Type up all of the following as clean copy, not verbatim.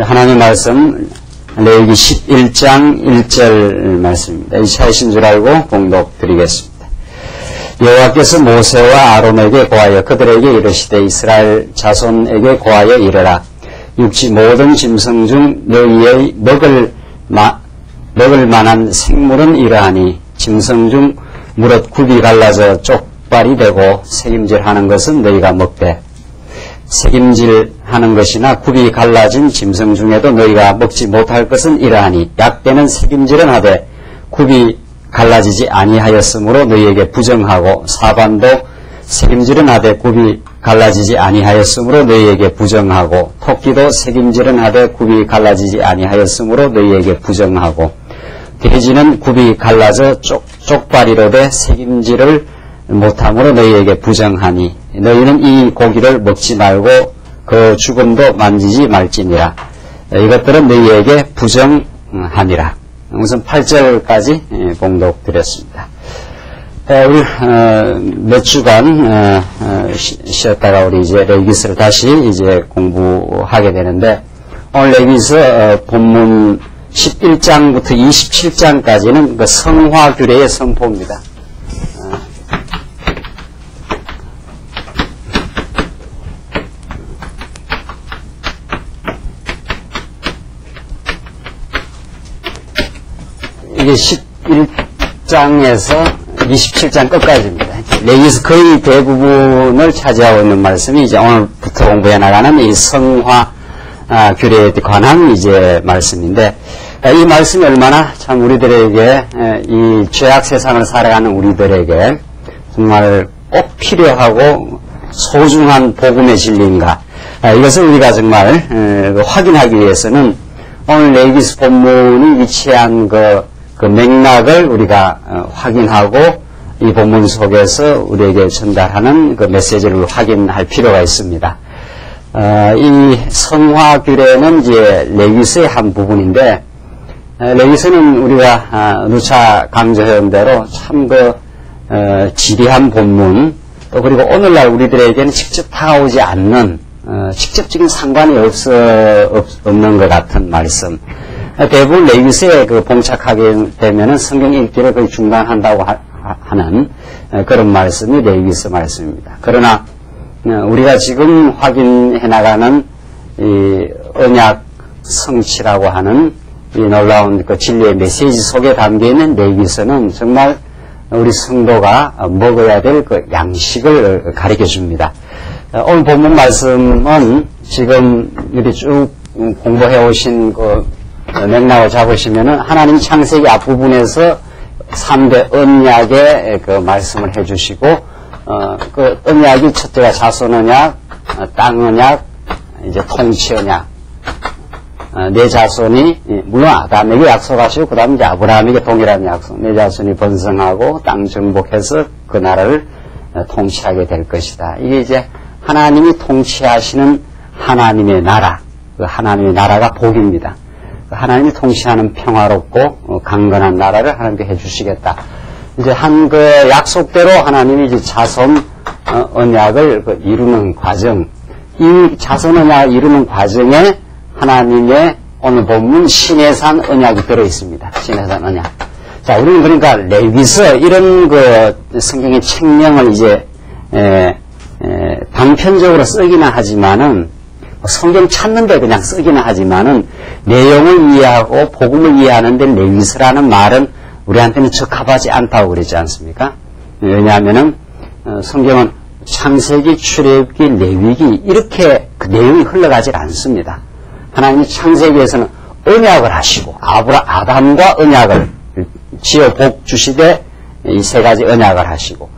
하나님 말씀 레위기 11장 1절 말씀입니다. 이 차이신 줄 알고 봉독 드리겠습니다. 여호와께서 모세와 아론에게 고하여 그들에게 이르시되 이스라엘 자손에게 고하여 이르라. 육지 모든 짐승 중 너희의 먹을 만한 생물은 이러하니 짐승 중 무릇 굽이 갈라져 쪽발이 되고 새김질하는 것은 너희가 먹되 새김질하는 것이나 굽이 갈라진 짐승 중에도 너희가 먹지 못할 것은 이러하니 약대는 새김질은 하되 굽이 갈라지지 아니하였으므로 너희에게 부정하고 사반도 새김질은 하되 굽이 갈라지지 아니하였으므로 너희에게 부정하고 토끼도 새김질은 하되 굽이 갈라지지 아니하였으므로 너희에게 부정하고 돼지는 굽이 갈라져 쪽발이로되 새김질을 못함으로 너희에게 부정하니 너희는 이 고기를 먹지 말고 그 죽음도 만지지 말지니라. 이것들은 너희에게 부정하니라. 우선 8절까지 봉독드렸습니다. 우리 몇 주간 쉬었다가 우리 이제 레위기서를 다시 이제 공부하게 되는데 오늘 레위기서 본문 11장부터 27장까지는 그 성화 규례의 선포입니다. 이게 11장에서 27장 끝까지입니다. 레위기서 거의 대부분을 차지하고 있는 말씀이 이제 오늘부터 공부해 나가는 이 성화 규례에 관한 이제 말씀인데 이 말씀이 얼마나 참 우리들에게 이 죄악 세상을 살아가는 우리들에게 정말 꼭 필요하고 소중한 복음의 진리인가 이것을 우리가 정말 확인하기 위해서는 오늘 레위기서 본문이 위치한 그 맥락을 우리가 확인하고 이 본문 속에서 우리에게 전달하는 그 메시지를 확인할 필요가 있습니다. 이 성화 규례는 이제 레위기서의 한 부분인데 레위기서는 우리가 누차 강조해온 대로 참 지리한 본문 또 그리고 오늘날 우리들에게는 직접 다가오지 않는 직접적인 상관이 없는 것 같은 말씀. 대부분 레위기서에 봉착하게 되면은 성경 읽기를 거의 중단한다고 하는 그런 말씀이 레위기서 말씀입니다. 그러나 우리가 지금 확인해 나가는 이 언약 성취라고 하는 이 놀라운 그 진리의 메시지 속에 담겨 있는 레위기서는 정말 우리 성도가 먹어야 될 그 양식을 가르쳐 줍니다. 오늘 본문 말씀은 지금 우리 쭉 공부해 오신 그 맥락을 잡으시면은 하나님 창세기 앞부분에서 3대 언약의 그 말씀을 해주시고 그 언약이 첫째가 자손 언약, 땅 언약, 이제 통치 언약. 내 자손이 물론 아담에게 약속하시고 그다음 이제 아브라함에게 동일한 약속. 내 자손이 번성하고 땅 정복해서 그 나라를 통치하게 될 것이다. 이게 이제 하나님이 통치하시는 하나님의 나라. 그 하나님의 나라가 복입니다. 하나님이 통치하는 평화롭고 강건한 나라를 하나님께 해주시겠다. 이제 한 그 약속대로 하나님이 이제 자손 언약을 이루는 과정, 이 자손 언약을 이루는 과정에 하나님의 오늘 본문 시내산 언약이 들어 있습니다. 시내산 언약. 자, 우리는 그러니까 레위기서 이런 그 성경의 책령을 이제 단편적으로 쓰기는 하지만은 성경 찾는데 그냥 쓰기는 하지만은 내용을 이해하고 복음을 이해하는 데 레위기서라는 말은 우리한테는 적합하지 않다고 그러지 않습니까? 왜냐하면은 성경은 창세기, 출애굽기, 레위기 이렇게 그 내용이 흘러가질 않습니다. 하나님이 창세기에서는 언약을 하시고 아담과 언약을 지어 복 주시되 이 세 가지 언약을 하시고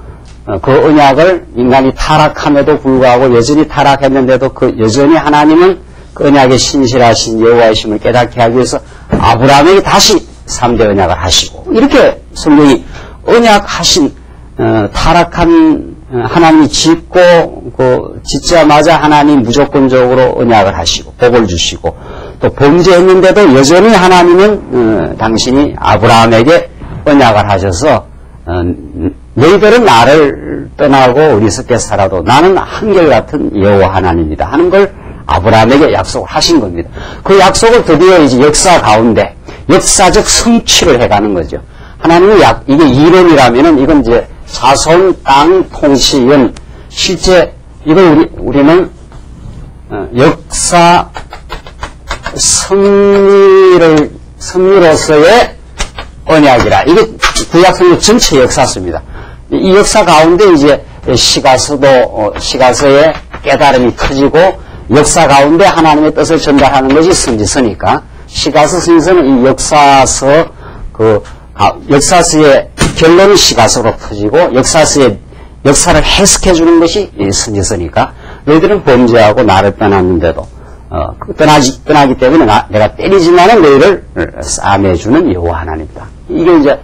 그 언약을 인간이 타락함에도 불구하고 여전히 타락했는데도 그 여전히 하나님은 그 언약의 신실하신 여호와이심을 깨닫게 하기 위해서 아브라함에게 다시 3대 언약을 하시고 이렇게 성경이 언약하신 타락한 하나님이 짓고 짓자마자 하나님 무조건적으로 언약을 하시고 복을 주시고 또 범죄했는데도 여전히 하나님은 당신이 아브라함에게 언약을 하셔서 너희들은 나를 떠나고 어리석게 살아도 나는 한결같은 여호와 하나님이다 하는 걸 아브라함에게 약속을 하신 겁니다. 그 약속을 드디어 이제 역사 가운데 역사적 성취를 해가는 거죠. 하나님의 이게 이론이라면은 이건 이제 자손 땅 통치는 실제 이걸 우리는 역사 승리로서의 언약이라. 이게 구약성경 전체 역사서입니다. 이 역사 가운데 이제 시가서의 깨달음이 터지고 역사 가운데 하나님의 뜻을 전달하는 것이 선지서니까 시가서 선지서는 이 역사서의 결론이 시가서로 터지고 역사를 해석해 주는 것이 선지서니까 너희들은 범죄하고 나를 떠났는데도 떠나기 때문에 내가 때리지만은 너희를 싸매주는 여호와 하나님이다. 이게 이제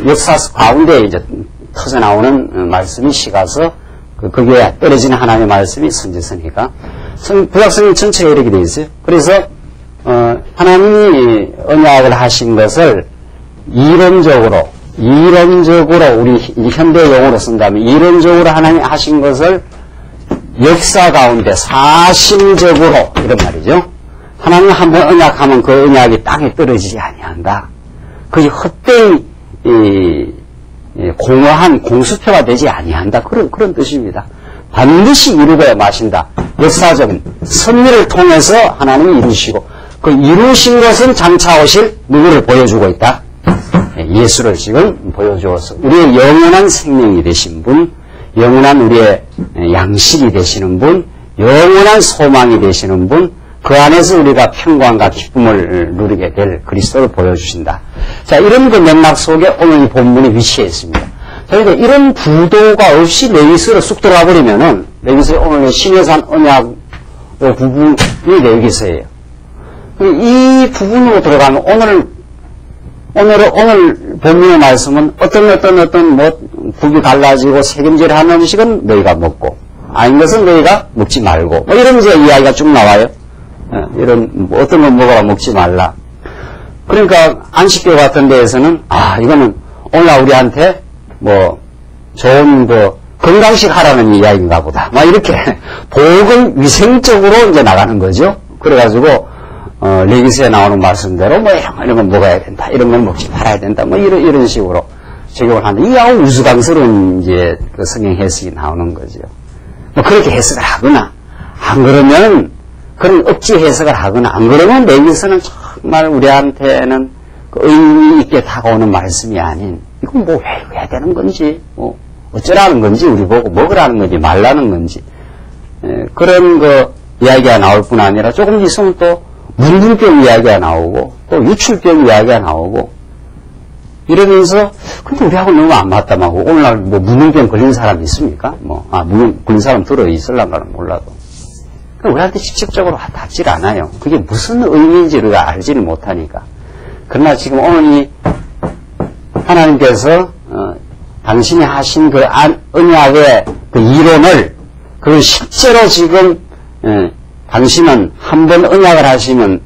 역사서 가운데 이제 터져 나오는 말씀이 시가서 거기에 떨어지는 하나님의 말씀이 선지서니까 구약성경 전체가 이렇게 되어 있어요. 그래서 하나님이 언약을 하신 것을 이론적으로 우리 현대 용어로 쓴다면 이론적으로 하나님이 하신 것을 역사 가운데 사실적으로 이런 말이죠. 하나님 한번 언약하면 그 언약이 땅에 떨어지지 아니한다. 그게 헛되이 공허한 공수표가 되지 아니한다. 그런 뜻입니다. 반드시 이루고야 마신다. 역사적인 섭리를 통해서 하나님이 이루시고 그 이루신 것은 장차 오실 누구를 보여주고 있다. 예수를 지금 보여주어서 우리의 영원한 생명이 되신 분, 영원한 우리의 양식이 되시는 분, 영원한 소망이 되시는 분, 그 안에서 우리가 평강과 기쁨을 누리게 될 그리스도를 보여주신다. 자, 이런 그 맥락 속에 오늘 이 본문이 위치해 있습니다. 그러니까 이런 부도가 없이 레위기서로 쑥 들어가 버리면은 레위기서의 오늘 신해산 언약 부분이 레위기서예요. 이 부분으로 들어가면 오늘 본문의 말씀은 어떤 국이 달라지고 세금질 하는 음식은 너희가 먹고 아닌 것은 너희가 먹지 말고 이런 이제 이야기가 쭉 나와요. 이런 어떤 건 먹어라 먹지 말라. 그러니까 안식교 같은 데에서는 이거는 오늘 우리한테 좋은 건강식 하라는 이야기인가 보다. 이렇게 보건 위생적으로 이제 나가는 거죠. 그래가지고 레위기서에 나오는 말씀대로 이런 건 먹어야 된다. 이런 건 먹지 말아야 된다. 이런 식으로 적용을 하는데 이게 아주 우스꽝스러운 이제 그 성경 해석이 나오는 거죠. 그렇게 해석을 하거나 안 그러면 그런 억지 해석을 하거나 안 그러면 레위기서는 정말 우리한테는 그 의미 있게 다가오는 말씀이 아닌 이건 왜 해야 되는 건지 어쩌라는 건지 우리 보고 먹으라는 건지 말라는 건지 그런 그 이야기가 나올 뿐 아니라 조금 있으면 또 문둥병 이야기가 나오고 또 유출병 이야기가 나오고 이러면서 근데 우리하고 너무 안 맞다마고 오늘날 문둥병 걸린 사람 있습니까? 문둥 걸린 사람 들어 있을란가는 몰라도 우리한테 직접적으로 닿질 않아요. 그게 무슨 의미인지 우리가 알지를 못하니까. 그러나 지금 오늘 이 하나님께서 당신이 하신 그 언약의 그 이론을 그걸 실제로 지금 당신은 한번 언약을 하시면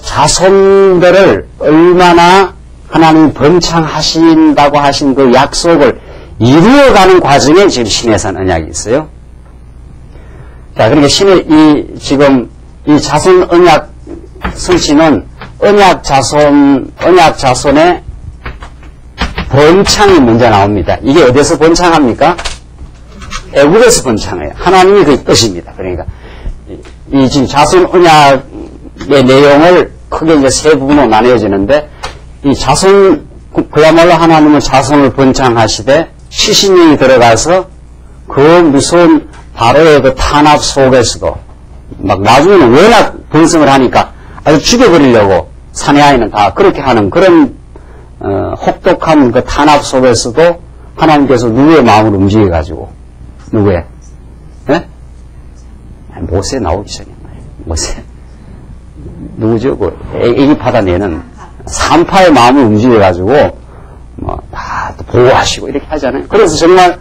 자손들을 얼마나 하나님이 번창하신다고 하신 그 약속을 이루어가는 과정에 지금 신해산 언약이 있어요. 자, 그러니까 지금 이 자손 언약 성취는 언약 자손의 번창이 먼저 나옵니다. 이게 어디서 번창합니까? 애국에서 번창해요. 하나님이 그 뜻입니다. 그러니까 이 지금 자손 언약의 내용을 크게 이제 세 부분으로 나뉘어지는데 이 자손 그야말로 하나님은 자손을 번창하시되 70년이 들어가서 그 무서운 바로의 그 탄압 속에서도 나중에는 워낙 번성을 하니까 아주 죽여버리려고 사내아이는 다 그렇게 하는 그런 혹독한 그 탄압 속에서도 하나님께서 누구의 마음을 움직여가지고 누구의? 네? 모세 나오기 전에 말이에요. 모세 누구죠? 그 애기 받아내는 산파의 마음을 움직여가지고 다 보호하시고 이렇게 하잖아요. 그래서 정말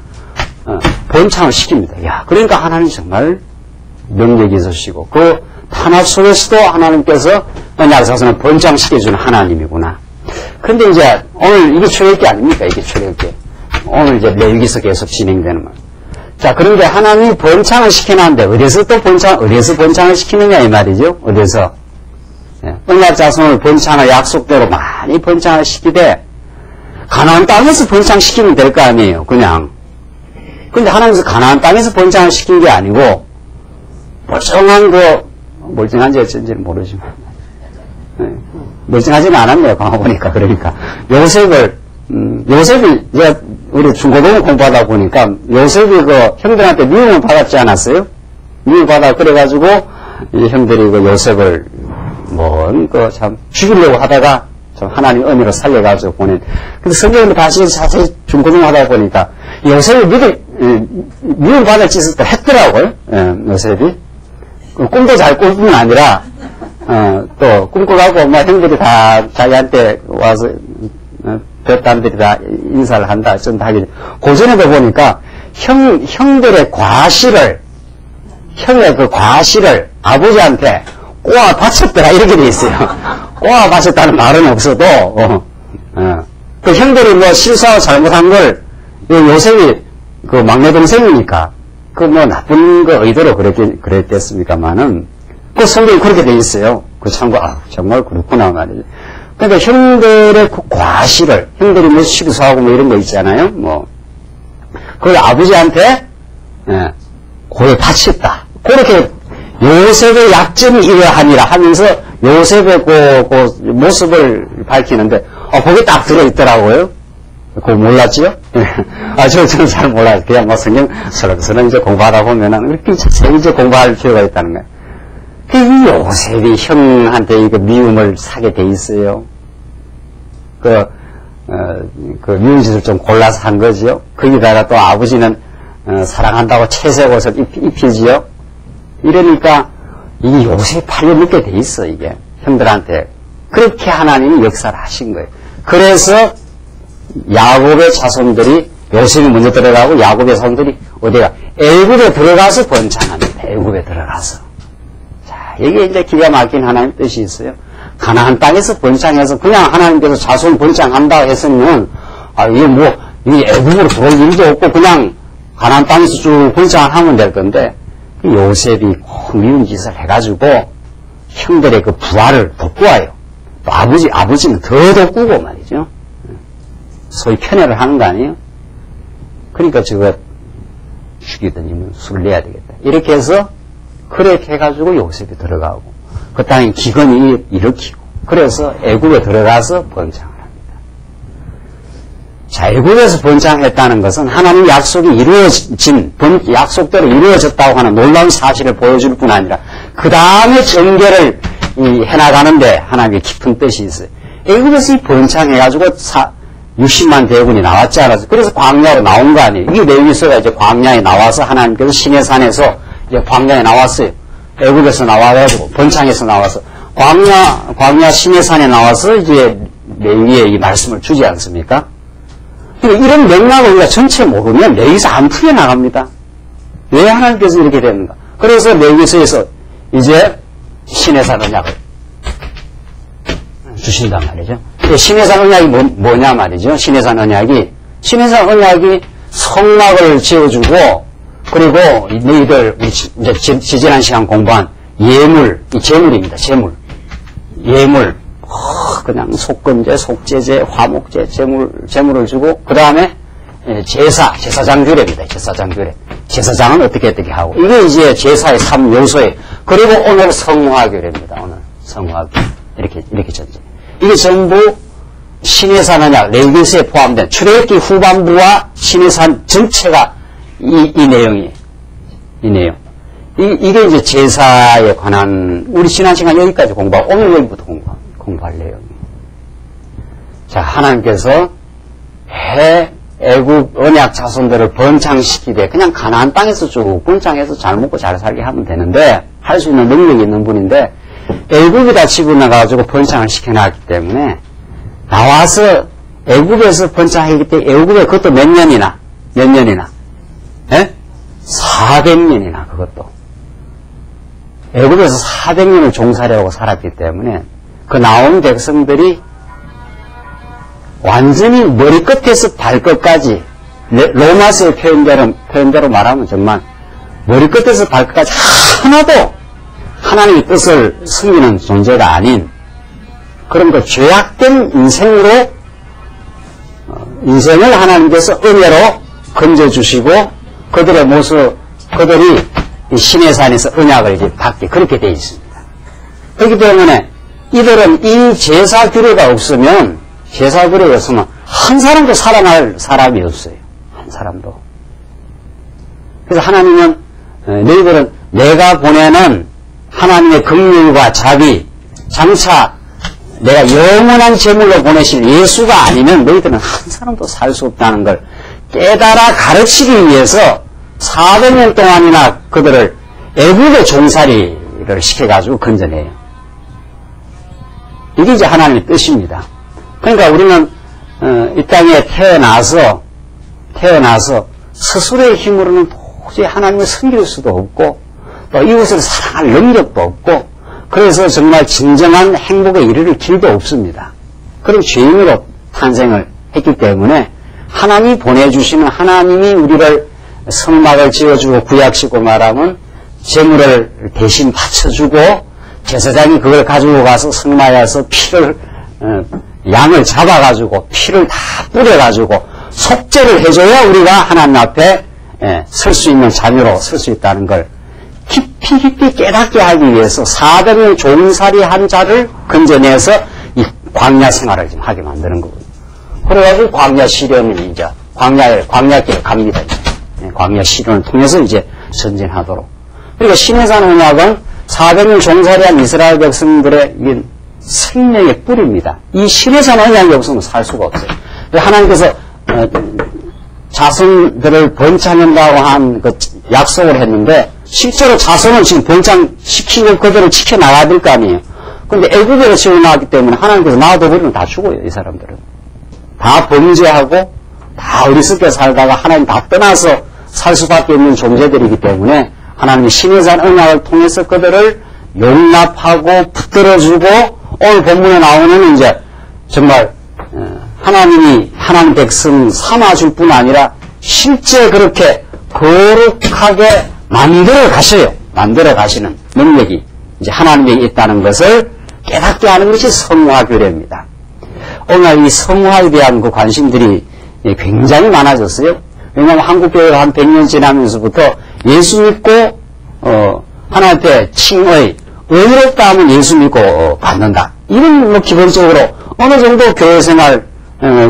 번창을 시킵니다. 그러니까 하나님 정말 능력이 있으시고 그 탄압 속에서도 하나님께서 언약 자손을 번창시켜주는 하나님이구나. 근데 이제 오늘 이게 출애굽기 아닙니까? 이게 출애굽기. 오늘 이제 레위기서 계속 진행되는 말. 자, 그런데 하나님이 번창을 시켜놨는데, 어디서 번창을 시키느냐, 이 말이죠? 어디서? 예, 언약 자손을 번창을 약속대로 많이 번창을 시키되, 가나안 땅에서 번창시키면 될 거 아니에요, 그냥. 근데 하나님께서 가나안 땅에서 번창을 시킨 게 아니고, 멀쩡한지 어쩐지는 모르지만, 예, 멀쩡하지는 않았네요, 방어보니까. 그러니까, 요셉이, 우리 중고등부 공부하다 보니까, 요셉이 형들한테 미움을 받았지 않았어요? 미움을 받아, 그래가지고, 이 형들이 요셉을, 참, 죽이려고 하다가, 좀 하나님 은혜로 살려가지고 보낸. 근데 성경을 다시 자세히 중고등부 하다 보니까, 요셉이 미움을 받을 짓을 또 했더라고요, 요셉이. 꿈도 잘 꿀 뿐만 아니라, 또, 꿈꿔가고, 형들이 다 자기한테 와서, 볕단들이 다 인사를 한다, 좀 하기. 고전에도 보니까, 형들의 과실을, 형의 그 과실을 아버지한테 꼬아 바쳤더라, 이렇게 돼 있어요. 꼬아 바쳤다는 말은 없어도, 그 형들이 실수하고 잘못한 걸, 요셉이 그 막내 동생이니까, 나쁜 거 의도로 그랬겠습니까만은, 그 성경이 그렇게 돼 있어요. 그 참고, 정말 그렇구나, 말이죠. 그러니까 형들의 그 과실을, 형들이 실수하고 이런 거 있잖아요. 그걸 아버지한테, 고에 바쳤다. 그렇게 요셉의 약점이 이러하니라 하면서 요셉의 그 모습을 밝히는데, 거기 딱 들어있더라고요. 그거 몰랐지요? 저는 잘 몰라요. 그냥 성경 서렁서렁 이제 공부하다 보면은, 그렇게 자세히 이제 공부할 필요가 있다는 거예요. 이 요셉이 형한테 이거 미움을 사게 돼 있어요. 미운 짓을 좀 골라서 한 거지요. 거기다가 또 아버지는, 사랑한다고 채색 옷을 입히지요. 이러니까, 이 요셉이 팔려먹게 돼 있어, 이게. 형들한테. 그렇게 하나님이 역사를 하신 거예요. 그래서, 야곱의 자손들이, 요셉이 먼저 들어가고, 야곱의 자손들이, 어디가? 애굽에 들어가서 번창합니다. 애굽에 들어가서. 이게 이제 기가 막힌 하나님 뜻이 있어요. 가나안 땅에서 번창해서 그냥 하나님께서 자손 번창한다 했으면, 이게 애굽으로 들어올 일도 없고 그냥 가나안 땅에서 쭉 번창을 하면 될 건데, 요셉이 미운 짓을 해가지고 형들의 그 부활을 돋구어요. 또 아버지는 더 돋구고 말이죠. 소위 편애를 하는 거 아니에요? 그러니까 저거 죽이더니 술을 내야 되겠다. 이렇게 해서 그렇게 해가지고 요셉이 들어가고 그 땅에 기근이 일으키고 그래서 애굽에 들어가서 번창을 합니다. 자, 애굽에서 번창했다는 것은 하나님 약속이 약속대로 이루어졌다고 하는 놀라운 사실을 보여줄 뿐 아니라 그 다음에 전개를 해나가는데 하나님의 깊은 뜻이 있어요. 애굽에서 번창해가지고 60만 대군이 나왔지 않았어요. 그래서 광야로 나온 거 아니에요. 이게 레위기서가 이제 광야에 나와서 하나님께서 시내산에서 이제 광야에 나왔어요. 애굽에서 나와가지고 번창에서 나와서 광야 시내산에 나와서 이제 레위의 이 말씀을 주지 않습니까? 이런 맥락을 우리가 전체 모르면 레위기서 안 풀려 나갑니다. 왜 하나님께서 이렇게 됐는가? 그래서 레위기서에서 이제 시내산 언약을 주신단 말이죠. 시내산 언약이 뭐냐 말이죠. 시내산 언약이 성막을 지어주고 그리고 너희들 이제 지지난 시간 공부한 재물입니다. 예물 그냥 속건제, 속제제, 화목제, 재물을 주고 그 다음에 제사장 규례입니다. 제사장 규례. 제사장은 어떻게 하고 이게 이제 제사의 3요소에 그리고 오늘 성화 규례입니다. 오늘 성화 규례 이렇게 전제. 이게 전부 시내산 언약 레위기서에 포함된 출애굽기 후반부와 시내산 전체가 이 내용이에요. 이 내용. 이게 이제 제사에 관한, 우리 지난 시간 여기까지 공부하고, 오늘 여기부터 공부할 내용이에요. 자, 하나님께서 애굽 언약 자손들을 번창시키되, 그냥 가나안 땅에서 쭉 번창해서 잘 먹고 잘 살게 하면 되는데, 할 수 있는 능력이 있는 분인데, 애굽에다 집어넣어가지고 번창을 시켜놨기 때문에, 나와서 애굽에서 번창했기 때문에, 애굽에 그것도 몇 년이나? 예? 400년이나 그것도. 애굽에서 400년을 종살이하고 살았기 때문에 그 나온 백성들이 완전히 머리끝에서 발끝까지 로마서의 표현대로 말하면 정말 머리끝에서 발끝까지 하나도 하나님의 뜻을 숨기는 존재가 아닌 그런 그 죄악된 인생으로 인생을 하나님께서 은혜로 건져주시고 그들의 모습, 그들이 신의 산에서 언약을 이제 받게 그렇게 되어 있습니다. 그렇기 때문에 이들은 이 제사 규례가 없으면 한 사람도 살아날 사람이 없어요. 한 사람도. 그래서 하나님은 너희들은 내가 보내는 하나님의 긍휼과 자비, 장차 내가 영원한 제물로 보내실 예수가 아니면 너희들은 한 사람도 살 수 없다는 걸 깨달아 가르치기 위해서 400년 동안이나 그들을 애국의 종살이를 시켜가지고 건져내요. 이게 이제 하나님의 뜻입니다. 그러니까 우리는 이 땅에 태어나서 스스로의 힘으로는 도저히 하나님을 섬길 수도 없고 또 이웃을 사랑할 능력도 없고 그래서 정말 진정한 행복에 이르를 길도 없습니다. 그런 죄인으로 탄생을 했기 때문에 하나님이 보내주시는 하나님이 우리를 성막을 지어주고 구약시고 말하면 제물을 대신 바쳐주고 제사장이 그걸 가지고 가서 성막에서 피를 양을 잡아가지고 피를 다 뿌려가지고 속죄를 해줘야 우리가 하나님 앞에 설 수 있는 자녀로 설 수 있다는 걸 깊이 깨닫게 하기 위해서 400년 종살이 한 자를 건져내서 이 광야 생활을 좀 하게 만드는 거거든요. 그래가지고 광야 시련을 이제 광야길을 갑니다. 광야 시련을 통해서 이제 전진하도록. 그리고 신해산 언약은 400년 종살이한 이스라엘 백성들의 생명의 뿌리입니다. 이 신해산 언약이 없으면 살 수가 없어요. 하나님께서 자손들을 번창한다고 한 그 약속을 했는데 실제로 자손은 지금 번창시키고 그들을 지켜나가야 될 거 아니에요. 그런데 애국에서 지어나왔기 때문에 하나님께서 놔둬버리면 다 죽어요. 이 사람들은. 다 범죄하고 다 어리석게 살다가 하나님 다 떠나서 살 수밖에 없는 존재들이기 때문에 하나님의 신해산 언약을 통해서 그들을 용납하고 붙들어주고 오늘 본문에 나오는 이제 정말 하나님이 하나님 백성 삼아줄 뿐 아니라 실제 그렇게 거룩하게 만들어 가셔요. 만들어 가시는 능력이 이제 하나님에게 있다는 것을 깨닫게 하는 것이 성화 규례입니다. 오늘 이 성화에 대한 그 관심들이 굉장히 많아졌어요. 왜냐하면 한국교회가 한 100년 지나면서부터 예수 믿고 하나님 앞에 칭의, 의롭다 하면 예수 믿고 받는다. 이런 뭐 기본적으로 어느 정도 교회 생활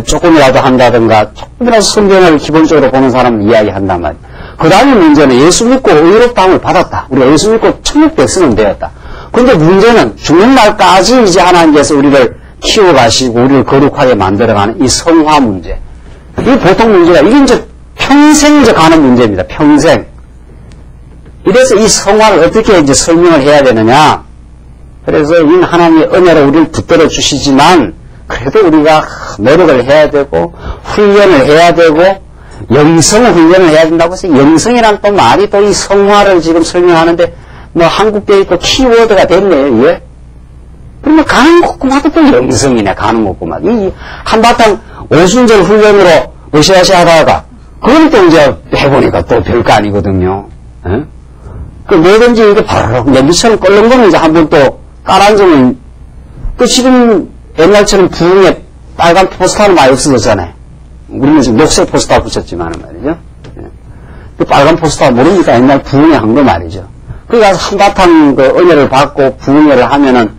조금이라도 한다든가 조금이라도 성경을 기본적으로 보는 사람은 이야기한단 말이에요. 그 다음에 문제는 예수 믿고 의롭다함을 받았다. 우리가 예수 믿고 천국 백성은 되었다. 그런데 문제는 죽는 날까지 이제 하나님께서 우리를 키워가시고 우리를 거룩하게 만들어가는 이 성화 문제. 이게 보통 문제가 이게 이제 평생 이제 가는 문제입니다. 평생. 이래서 이 성화를 어떻게 이제 설명을 해야 되느냐. 그래서 이 하나님의 은혜로 우리를 붙들어 주시지만 그래도 우리가 노력을 해야 되고 훈련을 해야 되고 영성 훈련을 해야 된다고 해서 영성이란 또 말이 또 이 성화를 지금 설명하는데 뭐 한국교회 또 키워드가 됐네요. 이게. 그러면 가는 곳마다 또 영성이네. 가는 곳마다. 이 한바탕 오순절 훈련으로 으쌰으쌰 하다가 그걸 또 이제 해보니까 또 별거 아니거든요. 에? 그 뭐든지 이렇게 바로 냄비처럼 끓는 거는 이제 한번 또 깔아앉으면 그 지금 옛날처럼 부흥에 빨간 포스터는 많이 없어졌잖아요. 우리는 지금 녹색 포스터 붙였지만 말이죠. 그 빨간 포스터 모르니까 옛날 부흥회 한 거 말이죠. 그래 가서 한바탕 그 은혜를 받고 부흥회를 하면은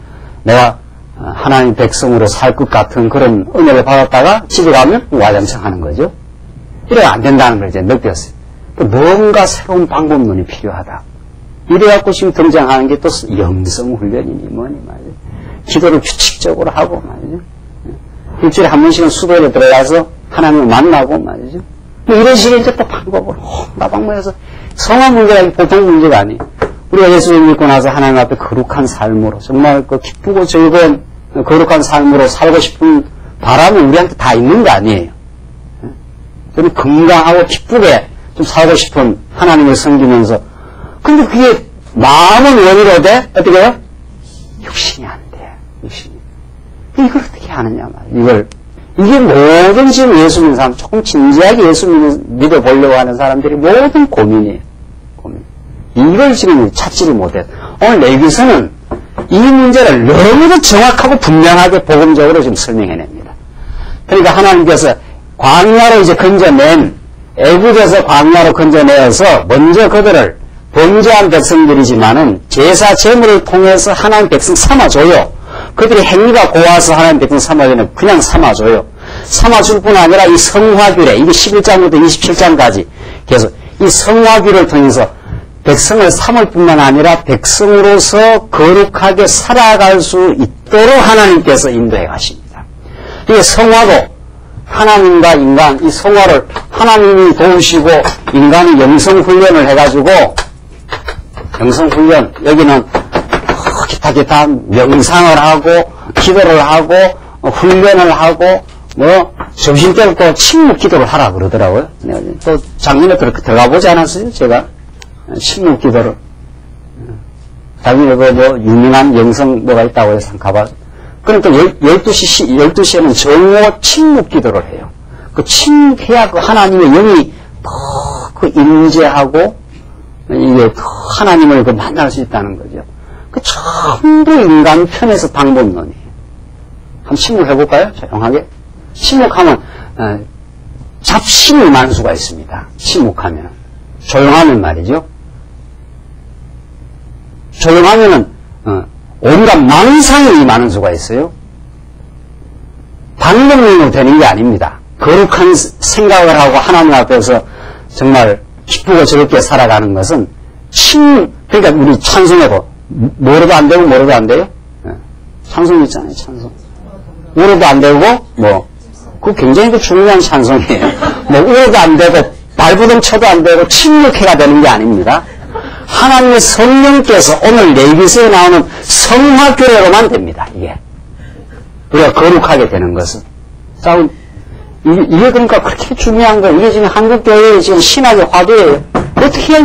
내가 하나님 백성으로 살 것 같은 그런 은혜를 받았다가 집에 가면 와장창 하는 거죠. 이래 안 된다는 걸 이제 느꼈어요. 뭔가 새로운 방법론이 필요하다. 이래갖고 지금 등장하는 게 또 영성 훈련이니 뭐니 말이죠. 기도를 규칙적으로 하고 말이죠. 일주일에 한 번씩은 수도에 들어가서 하나님을 만나고 말이죠. 뭐 이런 식의 이제 또 방법으로 나방모여서 성화 문제가 보통 문제가 아니에요. 우리가 예수를 믿고 나서 하나님 앞에 거룩한 삶으로 정말 그 기쁘고 즐거운 거룩한 삶으로 살고 싶은 바람이 우리한테 다 있는 거 아니에요. 좀 건강하고 기쁘게 좀 살고 싶은 하나님을 섬기면서 근데 그게 마음은 원으로 돼? 어떻게 해요? 육신이 안 돼. 육신이. 이걸 어떻게 하느냐 말이에요. 이게 모든 지금 예수 믿는 사람, 조금 진지하게 예수 믿어보려고 하는 사람들이 모든 고민이에요. 고민. 이걸 지금 찾지를 못해요. 오늘 레위기서는 이 문제를 너무도 정확하고 분명하게 복음적으로 지금 설명해냅니다. 그러니까 하나님께서 광야로 이제 건져낸, 애굽에서 광야로 건져내어서 먼저 그들을 범죄한 백성들이지만은 제사 제물을 통해서 하나님 백성 삼아줘요. 그들이 행위가 고와서 하나님 백성 삼아주면 그냥 삼아줘요. 삼아줄 뿐 아니라 이 성화규례, 이게 11장부터 27장까지 계속 이 성화규례를 통해서 백성을 삼을 뿐만 아니라 백성으로서 거룩하게 살아갈 수 있도록 하나님께서 인도해 가십니다. 이게 성화도 하나님과 인간, 이 성화를 하나님이 도우시고 인간이 영성훈련을 해가지고 영성훈련, 여기는 기타 명상을 하고 기도를 하고 훈련을 하고 뭐 점심때는 또 침묵 기도를 하라 그러더라고요. 또 작년에 그렇게 들어가 보지 않았어요? 제가 침묵 기도를 작년에 뭐 유명한 영성 뭐가 있다고 해서 가봐. 그러니까 12시에는 정오 침묵 기도를 해요. 그 침묵해야 그 하나님의 영이 더 그 임재하고 이게 더 하나님을 그 만날 수 있다는 거죠. 그 전부 인간 편에서 방법론이에요. 한번 침묵해볼까요? 조용하게. 침묵하면 잡신이 많을 수가 있습니다. 침묵하면. 조용하면 말이죠. 조용하면은 온갖 망상이 많은 수가 있어요. 방법론으로 되는 게 아닙니다. 거룩한 생각을 하고 하나님 앞에서 정말 기쁘고 즐겁게 살아가는 것은 그러니까 우리 찬송해도 뭐로도 안 되고 뭐로도 안 돼요? 찬송 있잖아요, 찬송. 뭐로도 안 되고 그거 굉장히 중요한 찬송이에요. 뭐로도 안 되고 발부둥 쳐도 안 되고 침묵해가 되는 게 아닙니다. 하나님의 성령께서 오늘 레위기서에 나오는 성화교례로만 됩니다. 이게 우리가 거룩하게 되는 것은. 자, 이게 그러니까 그렇게 중요한 거예요. 이게 지금 한국교회의 지금 신학의 화두예요. 어떻게 해야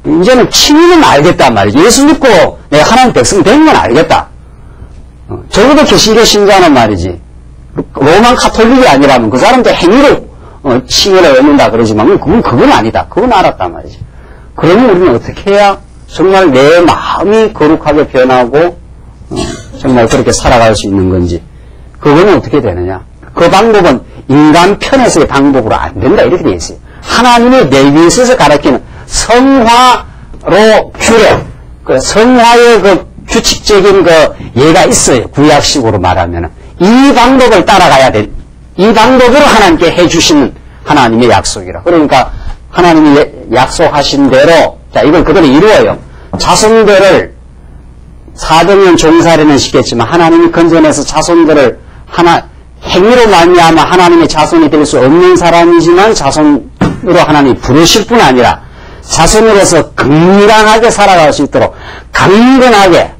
이제는 친구는 알겠단 말이죠. 예수 믿고 내가 하나님 백성 된 건 알겠다. 적어도 개신교 신자는 말이지. 로만 카톨릭이 아니라면 그 사람들 행위로 칭의를 얻는다 그러지만 그건 아니다. 그건 알았단 말이죠. 그러면 우리는 어떻게 해야 정말 내 마음이 거룩하게 변하고 정말 그렇게 살아갈 수 있는 건지. 그거는 어떻게 되느냐. 그 방법은 인간 편에서의 방법으로 안 된다 이렇게 되어 있어요. 하나님의 레위기서에서 가르치는 성화로 규례, 그 성화의 그 규칙적인 그 예가 있어요. 구약식으로 말하면 이 방법을 따라가야 돼. 이 방법으로 하나님께 해주시는 하나님의 약속이라. 그러니까 하나님이 약속하신 대로 자 이걸 그대로 이루어요. 자손들을 400년 종살이는 시켰지만 하나님이 건져내서 자손들을 행위로 말미암아 하나님의 자손이 될 수 없는 사람이지만 자손으로 하나님이 부르실 뿐 아니라 자손으로서 건강하게 살아갈 수 있도록 강건하게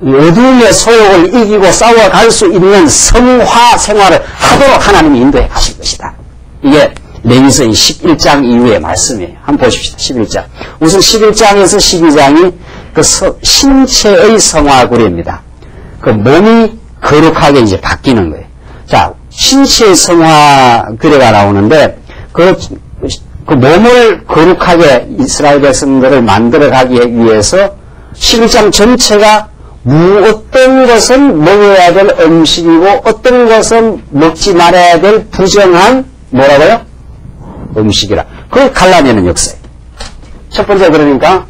어둠의 소욕을 이기고 싸워갈 수 있는 성화 생활을 하도록 하나님이 인도해 가실 것이다. 이게 레위기서 11장 이후의 말씀이에요. 한번 보십시다. 11장. 우선 11장에서 12장이 그 신체의 성화구례입니다. 그 몸이 거룩하게 이제 바뀌는 거예요. 자, 신체의 성화구례가 나오는데 그 몸을 거룩하게 이스라엘 백성들을 만들어가기 위해서 11장 전체가 어떤 것은 먹어야 될 음식이고 어떤 것은 먹지 말아야 될 부정한 뭐라고요? 음식이라. 그걸 갈라내는 역사예요. 첫 번째 그러니까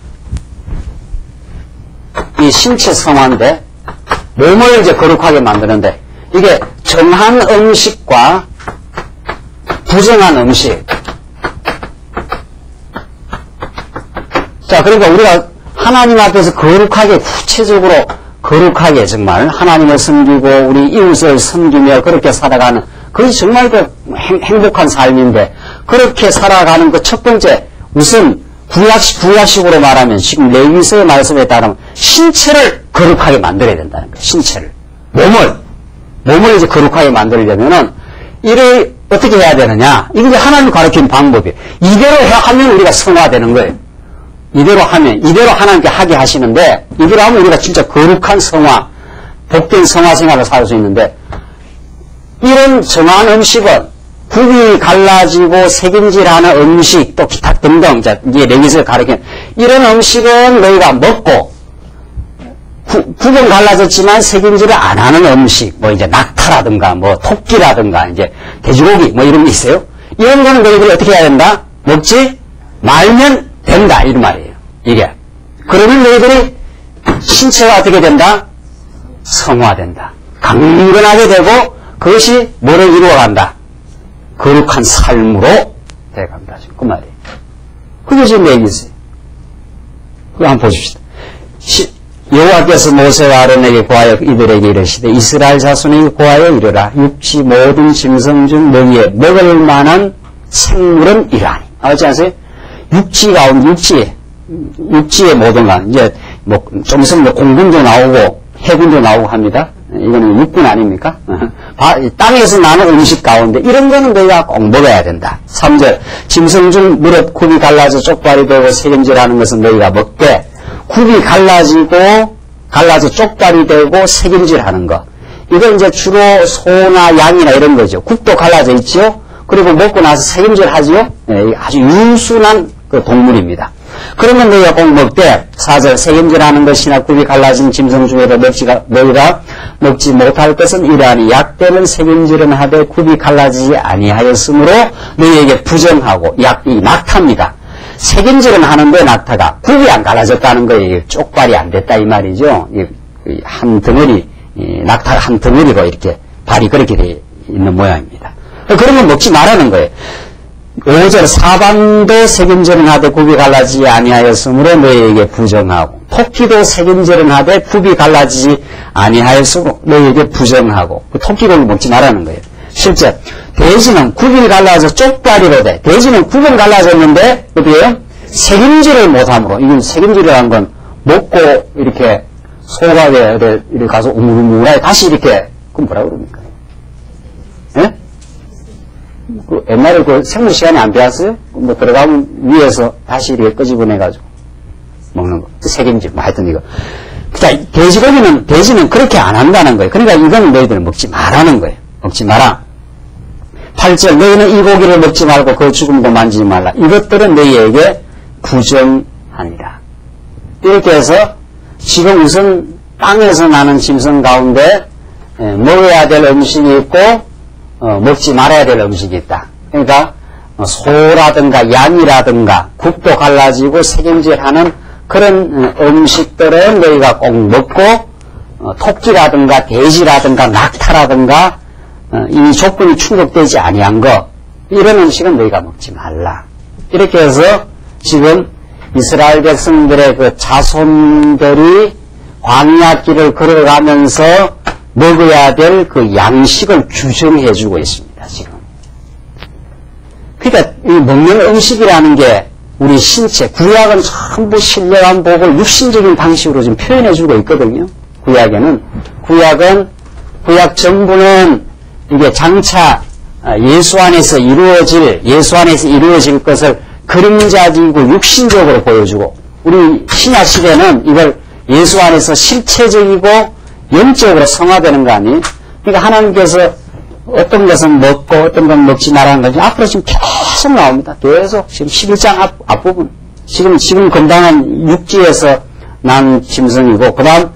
이 신체 성화인데 몸을 이제 거룩하게 만드는데 이게 정한 음식과 부정한 음식. 자, 그러니까 우리가 하나님 앞에서 거룩하게 구체적으로 거룩하게 정말 하나님을 섬기고 우리 이웃을 섬기며 그렇게 살아가는 그것이 정말 그 행복한 삶인데 그렇게 살아가는 그 첫 번째 우선 구약식으로 말하면 지금 레위기서의 말씀에 따르면 신체를 거룩하게 만들어야 된다는 거예요. 신체를. 몸을 이제 거룩하게 만들려면은 이를 어떻게 해야 되느냐. 이게 이제 하나님 가르치는 방법이에요. 이대로 하면 우리가 성화되는 거예요. 이대로 하나님께 하게 하시는데, 이대로 하면 우리가 진짜 거룩한 성화, 복된 성화 생활을 살 수 있는데, 이런 정한 음식은 굽이 갈라지고 색임질하는 음식 또 기타 등등 이제 레위기에서 가르치는 이런 음식은 너희가 먹고 굽은 갈라졌지만 색임질을 안 하는 음식 뭐 이제 낙타라든가 뭐 토끼라든가 이제 돼지고기 뭐 이런 게 있어요. 이런 거는 너희들이 어떻게 해야 된다? 먹지 말면 된다 이런 말이에요. 이게 그러면 너희들이 신체가 어떻게 된다? 성화된다. 강건하게 되고 그것이 뭐를 이루어간다? 거룩한 삶으로 돼간다. 그 말이에요. 그게 지금 얘기했어요. 그거 한번 보십시다. 여호와께서 모세와 아론에게 고하여 이들에게 이르시되 이스라엘 자손에게 고하여 이르라. 육지 모든 짐승 중 너희의 먹을 만한 생물은 이러하니. 알지 않으세요? 육지 가운데 육지의 모든 것 이제 뭐 좀 있으면 공군도 나오고 해군도 나오고 합니다. 이거는 육군 아닙니까? 땅에서 나는 음식 가운데 이런 거는 너희가 꼭 먹어야 된다. 3절 짐승 중 무릇 굽이 갈라져 쪽발이 되고 색임질하는 것은 너희가 먹되 굽이 갈라져 쪽발이 되고 색임질하는 것 이거 이제 주로 소나 양이나 이런 거죠. 굽도 갈라져 있죠. 그리고 먹고 나서 색임질하지요. 아주 유순한 그 동물입니다. 그러면 너희가 꼭 먹되 4절 색임질하는 것이나 굽이 갈라진 짐승 중에도 너희가 먹지 못할 것은 이러하니 약되는 색임질은 하되 굽이 갈라지지 아니하였으므로 너희에게 부정하고 이 낙타입니다. 색임질은 하는데 낙타가 굽이 안 갈라졌다는 거예요. 쪽발이 안 됐다 이 말이죠. 한 덩어리 낙타가 한 덩어리고 이렇게 발이 그렇게 되어 있는 모양입니다. 그러면 먹지 말라는 거예요. 5절 사반도 색임질은 하되 굽이 갈라지지 아니하였으므로 너희에게 부정하고 토끼도 색임질은 하되 굽이 갈라지지 아니하였으므로 너희에게 부정하고 토끼고기 먹지 말라는 거예요. 실제 돼지는 굽이 갈라져 쪽다리로 돼. 돼지는 굽은 갈라졌는데 어떻게요? 색임질을 못함으로 이건 색임질이라는 건 먹고 이렇게 소각에 이렇게 가서 우물우물하게 다시 이렇게 그럼 뭐라 그럽니까? 예? 그 옛날에 그 생물 시간에 안 배웠어요? 뭐 들어가면 위에서 다시 이렇게 끄집어내가지고 먹는 거. 색임질, 뭐 하여튼 이거. 그러니까 돼지는 그렇게 안 한다는 거예요. 그러니까 이건 너희들은 먹지 말라는 거예요. 먹지 마라. 8절, 너희는 이 고기를 먹지 말고 그 죽음도 만지지 말라. 이것들은 너희에게 부정하니라. 이렇게 해서 지금 우선 땅에서 나는 짐승 가운데 먹어야 될 음식이 있고 먹지 말아야 될 음식이 있다. 그러니까 소라든가 양이라든가 굽도 갈라지고 색임질하는 그런 음식들은 너희가 꼭 먹고 토끼라든가 돼지라든가 낙타라든가 이 조건이 충족되지 아니한 거 이런 음식은 너희가 먹지 말라. 이렇게 해서 지금 이스라엘 백성들의 그 자손들이 광야길을 걸어가면서 먹어야 될 그 양식을 규정해 주고 있습니다. 지금. 그러니까 이 먹는 음식이라는 게 우리 신체, 구약은 전부 신령한 복을 육신적인 방식으로 지금 표현해 주고 있거든요. 구약은 구약 정부는 이게 장차 예수 안에서 이루어질 것을 그림자지고 육신적으로 보여주고 우리 신약 시대는 이걸 예수 안에서 실체적이고 영적으로 성화되는 거 아니에요? 그러니까 하나님께서 어떤 것은 먹고 어떤 건 먹지 말라는 거지 앞으로 지금 계속 나옵니다. 계속 지금 11장 앞부분 지금 건당한 육지에서 난 짐승이고 그 다음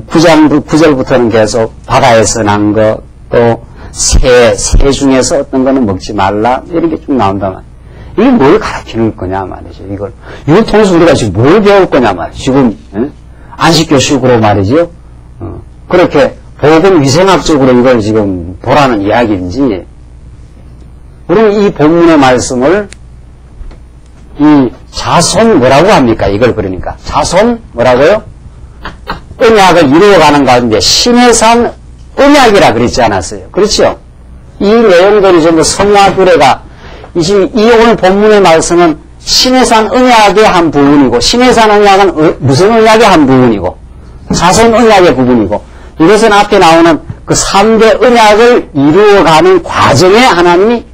9절부터는 계속 바다에서 난 거 또 새 중에서 어떤 거는 먹지 말라 이런 게 쭉 나온단 말이에요. 이게 뭘 가르치는 거냐 말이죠. 이걸 통해서 우리가 지금 뭘 배울 거냐 말이죠. 지금 안식교식으로 말이죠. 그렇게 복음 위생학적으로 이걸 지금 보라는 이야기인지 우리는 이 본문의 말씀을 이 자손 뭐라고 합니까? 이걸 그러니까 자손 뭐라고요? 언약을 이루어가는 가운데 신의 산 언약이라 그랬지 않았어요? 그렇죠? 이 내용들이 전부 성화 규례가 이 오늘 본문의 말씀은 신의 산 언약의 한 부분이고 신의 산 언약은 무슨 언약의 한 부분이고 자손 언약의 부분이고 이것은 앞에 나오는 그 3대 언약을 이루어가는 과정에 하나님이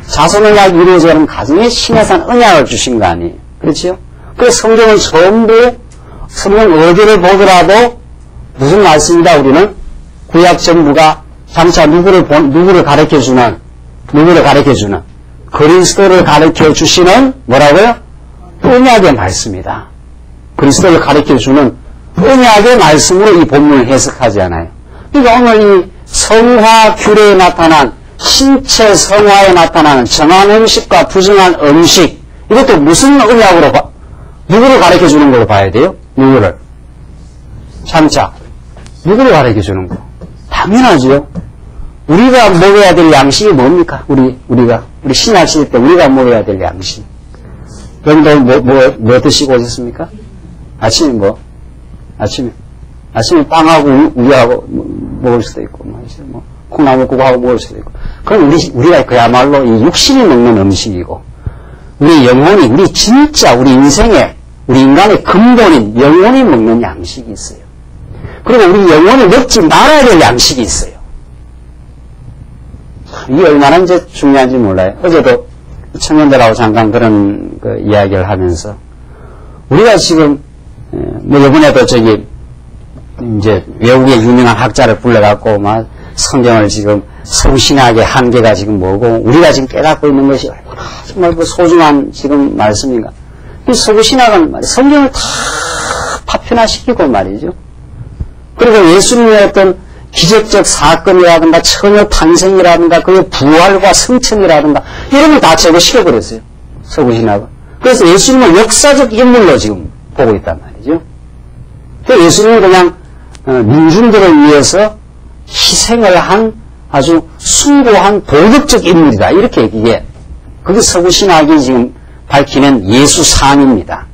자손 언약이 이루어지는 과정에 신의 산 언약을 주신 거 아니에요. 그렇죠? 그래서 성경은 전부 성경 어디를 보더라도 무슨 말씀이다 우리는 구약 정부가 장차 누구를 가르쳐주는 그리스도를 가르쳐주시는 뭐라고요? 언약의 말씀이다. 그리스도를 가르쳐주는 언약의 말씀으로 이 본문을 해석하지 않아요. 그러니까 오늘 이 성화 규례에 나타난 신체 성화에 나타나는 정한 음식과 부정한 음식, 이것도 무슨 언약으로 누구를 가르쳐주는 걸로 봐야 돼요? 누구를? 장차 누구를 가르쳐주는 거? 당연하죠. 우리가 먹어야 될 양식이 뭡니까? 우리 신약 시대 때 우리가 먹어야 될 양식. 여러분들 뭐 드시고 오셨습니까? 아침에 뭐? 아침에 빵하고 우유하고 먹을 수도 있고, 뭐 콩나물국하고 먹을 수도 있고. 그럼 우리가 그야말로 이 육신이 먹는 음식이고, 우리 영혼이, 우리 인생의, 우리 인간의 근본인 영혼이 먹는 양식이 있어요. 그리고 우리 영혼이 먹지 말아야 될 양식이 있어요. 이게 얼마나 이제 중요한지 몰라요. 어제도 청년들하고 잠깐 그런 이야기를 하면서, 우리가 지금, 이번에도 이제 외국의 유명한 학자를 불러갖고 막 성경을 지금 서구신학의 한계가 지금 뭐고, 우리가 지금 깨닫고 있는 것이 얼마나 정말 소중한 지금 말씀인가. 이 서구신학은 성경을 다 파편화시키고 말이죠. 그리고 예수님의 어떤 기적적 사건이라든가 처녀 탄생이라든가 그의 부활과 성천이라든가 이런 걸 다 제거시켜버렸어요. 서구신학은. 그래서 예수님을 역사적 인물로 지금 보고 있단 말이죠. 예수님은 그냥 민중들을 위해서 희생을 한 아주 숭고한 도덕적 인물이다. 이렇게 얘기해. 그게 서구신학이 지금 밝히는 예수상입니다.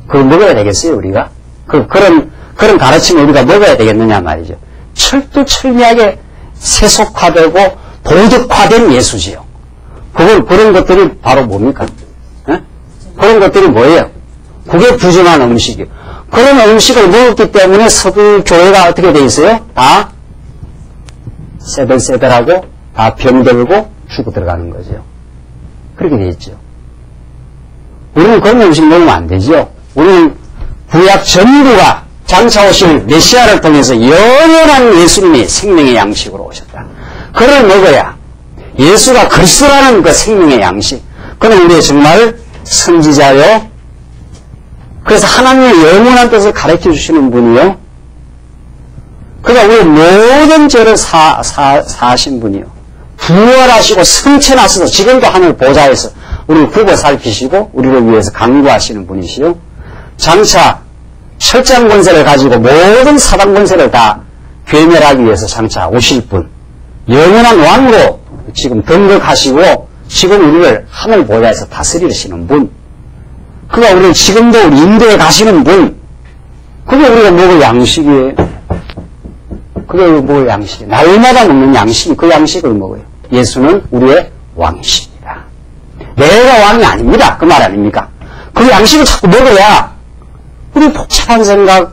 그걸 먹어야 되겠어요, 우리가? 그런 가르침을 우리가 먹어야 되겠느냐 말이죠. 철두철미하게 세속화되고 도덕화된 예수지요. 그런 것들이 바로 뭡니까? 에? 그런 것들이 뭐예요? 그게 부정한 음식이요. 그런 음식을 먹었기 때문에 서구 교회가 어떻게 돼 있어요? 다 세들세들하고 다 병들고 죽어 들어가는 거죠. 그렇게 돼 있죠. 우리는 그런 음식 먹으면 안 되죠. 우리는 구약 전부가 장차 오실 메시아를 통해서 영원한 예수님이 생명의 양식으로 오셨다. 그걸 먹어야 예수가 그리스도라는 그 생명의 양식. 그는 우리의 정말 선지자요. 그래서 하나님의 영원한 뜻을 가르쳐 주시는 분이요. 그러니까 우리 모든 죄를 사하신 분이요. 부활하시고 성천하셔서 지금도 하늘 보좌에서 우리를 구워 살피시고 우리를 위해서 강구하시는 분이시요. 장차 철장 권세를 가지고 모든 사단 권세를 다 괴멸하기 위해서 장차 오실 분. 영원한 왕으로 지금 등극하시고 지금 우리를 하늘 보좌에서 다스리시는 분. 그가 우리는 지금도 우리 인도에 가시는 분. 그게 우리가 먹을 양식이에요. 그게 우리가 먹을 양식이에요. 날마다 먹는 양식이 그 양식을 먹어요. 예수는 우리의 왕이십니다. 내가 왕이 아닙니다. 그 말 아닙니까? 그 양식을 자꾸 먹어야 우리 복잡한 생각,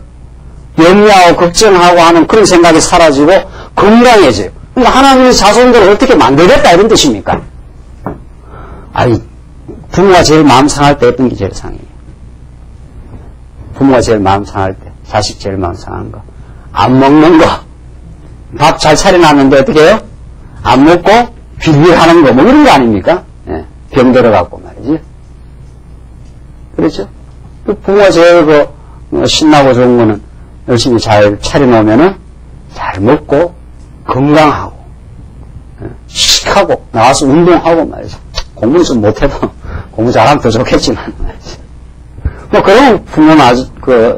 염려하고 걱정하고 하는 그런 생각이 사라지고 건강해져요. 그러니까 하나님의 자손들을 어떻게 만들겠다 이런 뜻입니까? 아니, 부모가 제일 마음 상할 때 어떤 게 제일 상해요? 부모가 제일 마음 상할 때, 자식 제일 마음 상한 거. 안 먹는 거. 밥 잘 차려놨는데 어떻게 해요? 안 먹고 빌빌하는 거, 뭐 이런 거 아닙니까? 예, 병 들어갖고 말이지. 그렇죠? 부모가 제일 신나고 좋은 거는 열심히 잘 차려놓으면은 잘 먹고 건강하고, 씩하고, 나와서 운동하고 말이죠. 공부는 좀 못해도 공부 잘하면 더 좋겠지만 말이죠. 뭐 그러면 부모는 아주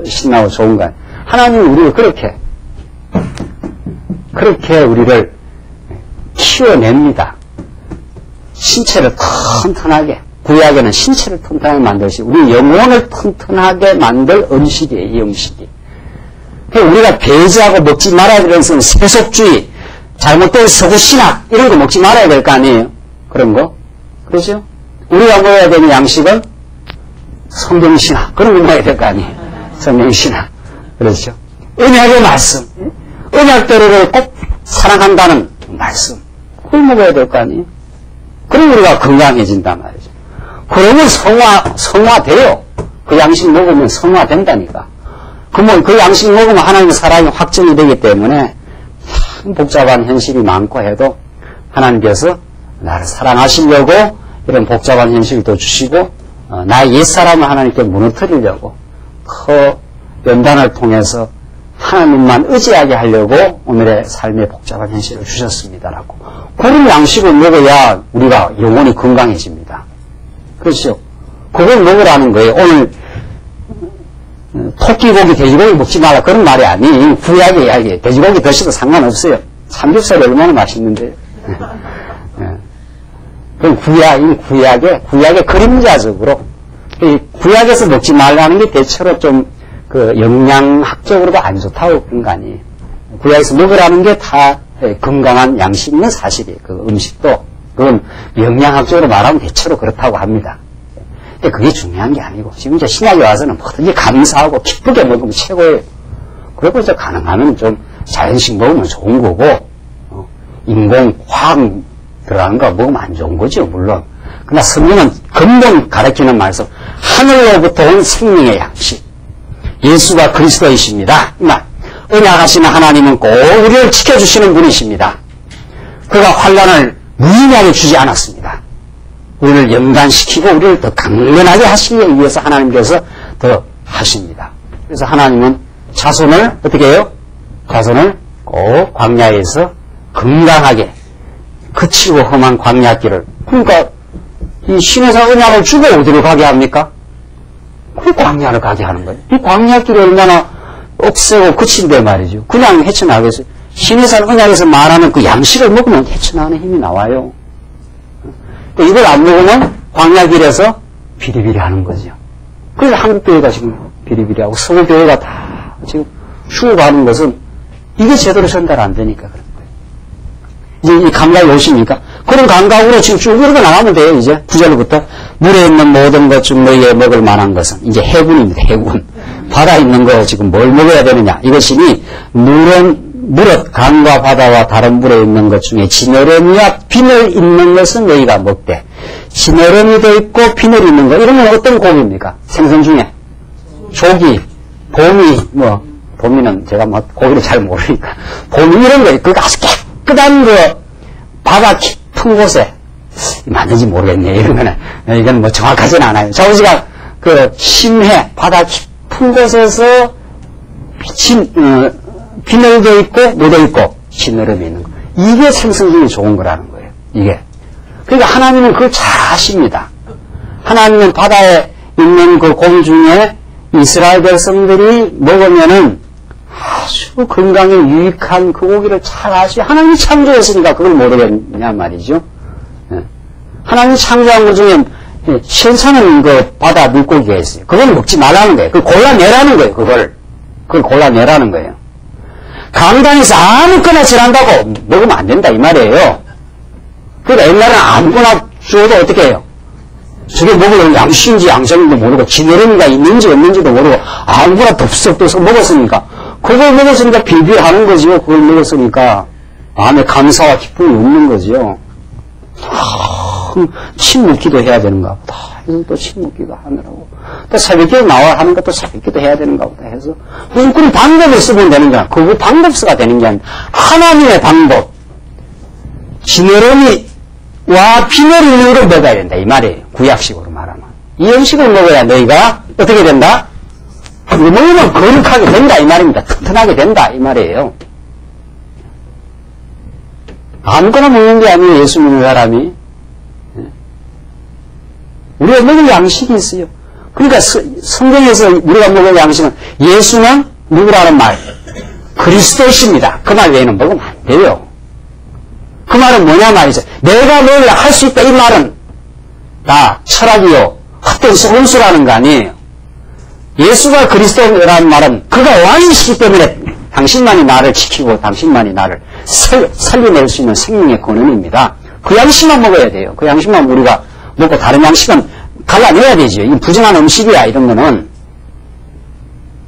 신나고 좋은 거예요. 하나님이 우리를 그렇게 우리를 키워냅니다. 신체를 튼튼하게, 구약에는 신체를 튼튼하게 만들시고 우리 영혼을 튼튼하게 만들 음식이에요, 이 음식이. 우리가 배제하고 먹지 말아야 되는 것은 세속주의, 잘못된 서구신학 이런 거 먹지 말아야 될 거 아니에요? 그런 거. 그렇죠? 우리가 먹어야 되는 양식은 성경신학, 그런 거 먹어야 될 거 아니에요? 성경신학. 그렇죠? 언약의 말씀, 언약대로를 꼭 사랑한다는 말씀, 그걸 먹어야 될 거 아니에요? 그럼 우리가 건강해진단 말이죠. 그러면 성화돼요. 그 양식 먹으면 성화된다니까. 그러면 그 양식 먹으면 하나님의 사랑이 확정이 되기 때문에 참 복잡한 현실이 많고 해도 하나님께서 나를 사랑하시려고 이런 복잡한 현실도 주시고 나의 옛사람을 하나님께 무너뜨리려고 그 연단을 통해서 하나님만 의지하게 하려고 오늘의 삶의 복잡한 현실을 주셨습니다라고. 그런 양식을 먹어야 우리가 영혼이 건강해집니다. 그렇죠? 그걸 먹으라는 거예요. 오늘 토끼고기, 돼지고기 먹지 마라 그런 말이 아니에요. 구약의 이야기예요. 돼지고기 드셔도 상관없어요. 삼겹살이 얼마나 맛있는데요. 그럼 구약의 그림자적으로 이 구약에서 먹지 말라는 게 대체로 좀 그 영양학적으로도 안 좋다고 그런 거 아니에요. 구약에서 먹으라는 게 다 건강한 양식은 사실이에요. 그 음식도 그건 영양학적으로 말하면 대체로 그렇다고 합니다. 근데 그게 중요한 게 아니고 지금 이제 신약에 와서는 뭐든지 감사하고 기쁘게 먹으면 최고예요. 그리고 이제 가능하면 좀 자연식 먹으면 좋은 거고 인공 화학 들어가는 거 먹으면 안 좋은 거죠, 물론. 그러나 성경은 근본 가르치는 말씀, 하늘로부터 온 생명의 양식, 예수가 그리스도이십니다. 이 말, 언약하시는 하나님은 꼭 우리를 지켜주시는 분이십니다. 그가 환난을 무의미하게 주지 않았습니다. 우리를 연단시키고 우리를 더 강건하게 하시기 위해서 하나님께서 더 하십니다. 그래서 하나님은 자손을 어떻게 해요? 자손을 꼭 광야에서 건강하게 거치고 험한 광야길을, 그러니까 이 신에서 언약을 주고 어디로 가게 합니까? 그 광야를 가게 하는 거예요. 이 광야길이 얼마나 억세고 거친데 말이죠. 그냥 헤쳐나가겠어요. 신에서 언약에서 말하는 그 양식을 먹으면 헤쳐나가는 힘이 나와요. 이걸 안 먹으면 광야길에서 비리비리 하는 거죠. 그래서 한국교회가 지금 비리비리하고 서구교회가 다 지금 죽어가는 것은 이게 제대로 전달 안 되니까 그런 거예요. 이제 이 감각이 오십니까? 그런 감각으로 지금 쭉 흘러 나가면 돼요, 이제. 9절부터. 물에 있는 모든 것 중 너희에 먹을 만한 것은 이제 해군입니다, 해군. 바다에 있는 거 지금 뭘 먹어야 되느냐. 이것이니 무릇 강과 바다와 다른 물에 있는 것 중에 지느러미와 비늘 있는 것은 너희가 먹되, 지느러미도 있고 비늘이 있는 거, 이런 건 어떤 고기입니까? 생선 중에 조기, 보미, 보미는 제가 고기를 잘 모르니까 보미 이런 거, 그거 아주 깨끗한 거, 바다 깊은 곳에 맞는지 모르겠네요. 이런 거는 이건 뭐 정확하진 않아요. 자우지가 그 심해 바다 깊은 곳에서 비늘도 있고 무도 있고 지느러미 있는 거, 이게 생선 중에 좋은 거라는 거예요. 이게. 그러니까 하나님은 그걸 잘 아십니다. 하나님은 바다에 있는 그 고기 중에 이스라엘 백성들이 먹으면은 아주 건강에 유익한 그 고기를 잘 아시, 하나님이 창조했으니까 그걸 모르겠냐 말이죠. 하나님이 창조한 것 중에 괜찮은 그 바다 물고기가 있어요. 그걸 먹지 말라는 거예요. 그걸 골라내라는 거예요. 그걸 골라내라는 거예요. 강단에서 아무거나 지난다고 먹으면 안 된다 이 말이에요. 그러니까 옛날에는 아무거나 주어도 어떻게 해요? 저게 먹으면 양식인지 양식인지도 모르고 지느러미가 있는지 없는지도 모르고 아무거나 덥석덥석 먹었으니까, 그걸 먹었으니까 비비하는 거지요. 그걸 먹었으니까 마음에 감사와 기쁨이 없는 거지요. 침 묻기도 해야 되는가 보다 해서 또 침 묻기도 하느라고, 또 새벽에 나와 하는 것도 새벽기도 해야 되는가 보다 해서 무슨 그런 방법을 쓰면 되는 게 아니라, 그거 방법서가 되는 게 아니라 하나님의 방법, 지느러미와 비늘 있는 걸 먹어야 된다 이 말이에요. 구약식으로 말하면 이 음식을 먹어야 너희가 어떻게 된다? 먹으면 거룩하게 된다 이 말입니다. 튼튼하게 된다 이 말이에요. 아무거나 먹는 게 아니에요. 예수 믿는 사람이. 우리가 먹을 양식이 있어요. 그러니까 성경에서 우리가 먹을 양식은 예수는 누구라는 말? 그리스도십니다. 그 말 외에는 먹으면 안 돼요. 그 말은 뭐냐 말이죠. 내가 뭘 할 수 있다 이 말은 다 철학이요, 헛된 혼수라는 거 아니에요. 예수가 그리스도라는 말은 그가 왕이시기 때문에 당신만이 나를 지키고 당신만이 나를 살려낼 수 있는 생명의 권한입니다. 그 양식만 먹어야 돼요. 그 양식만 우리가 먹고 다른 양식은 갈라내야 되죠. 이 부정한 음식이야 이런 거는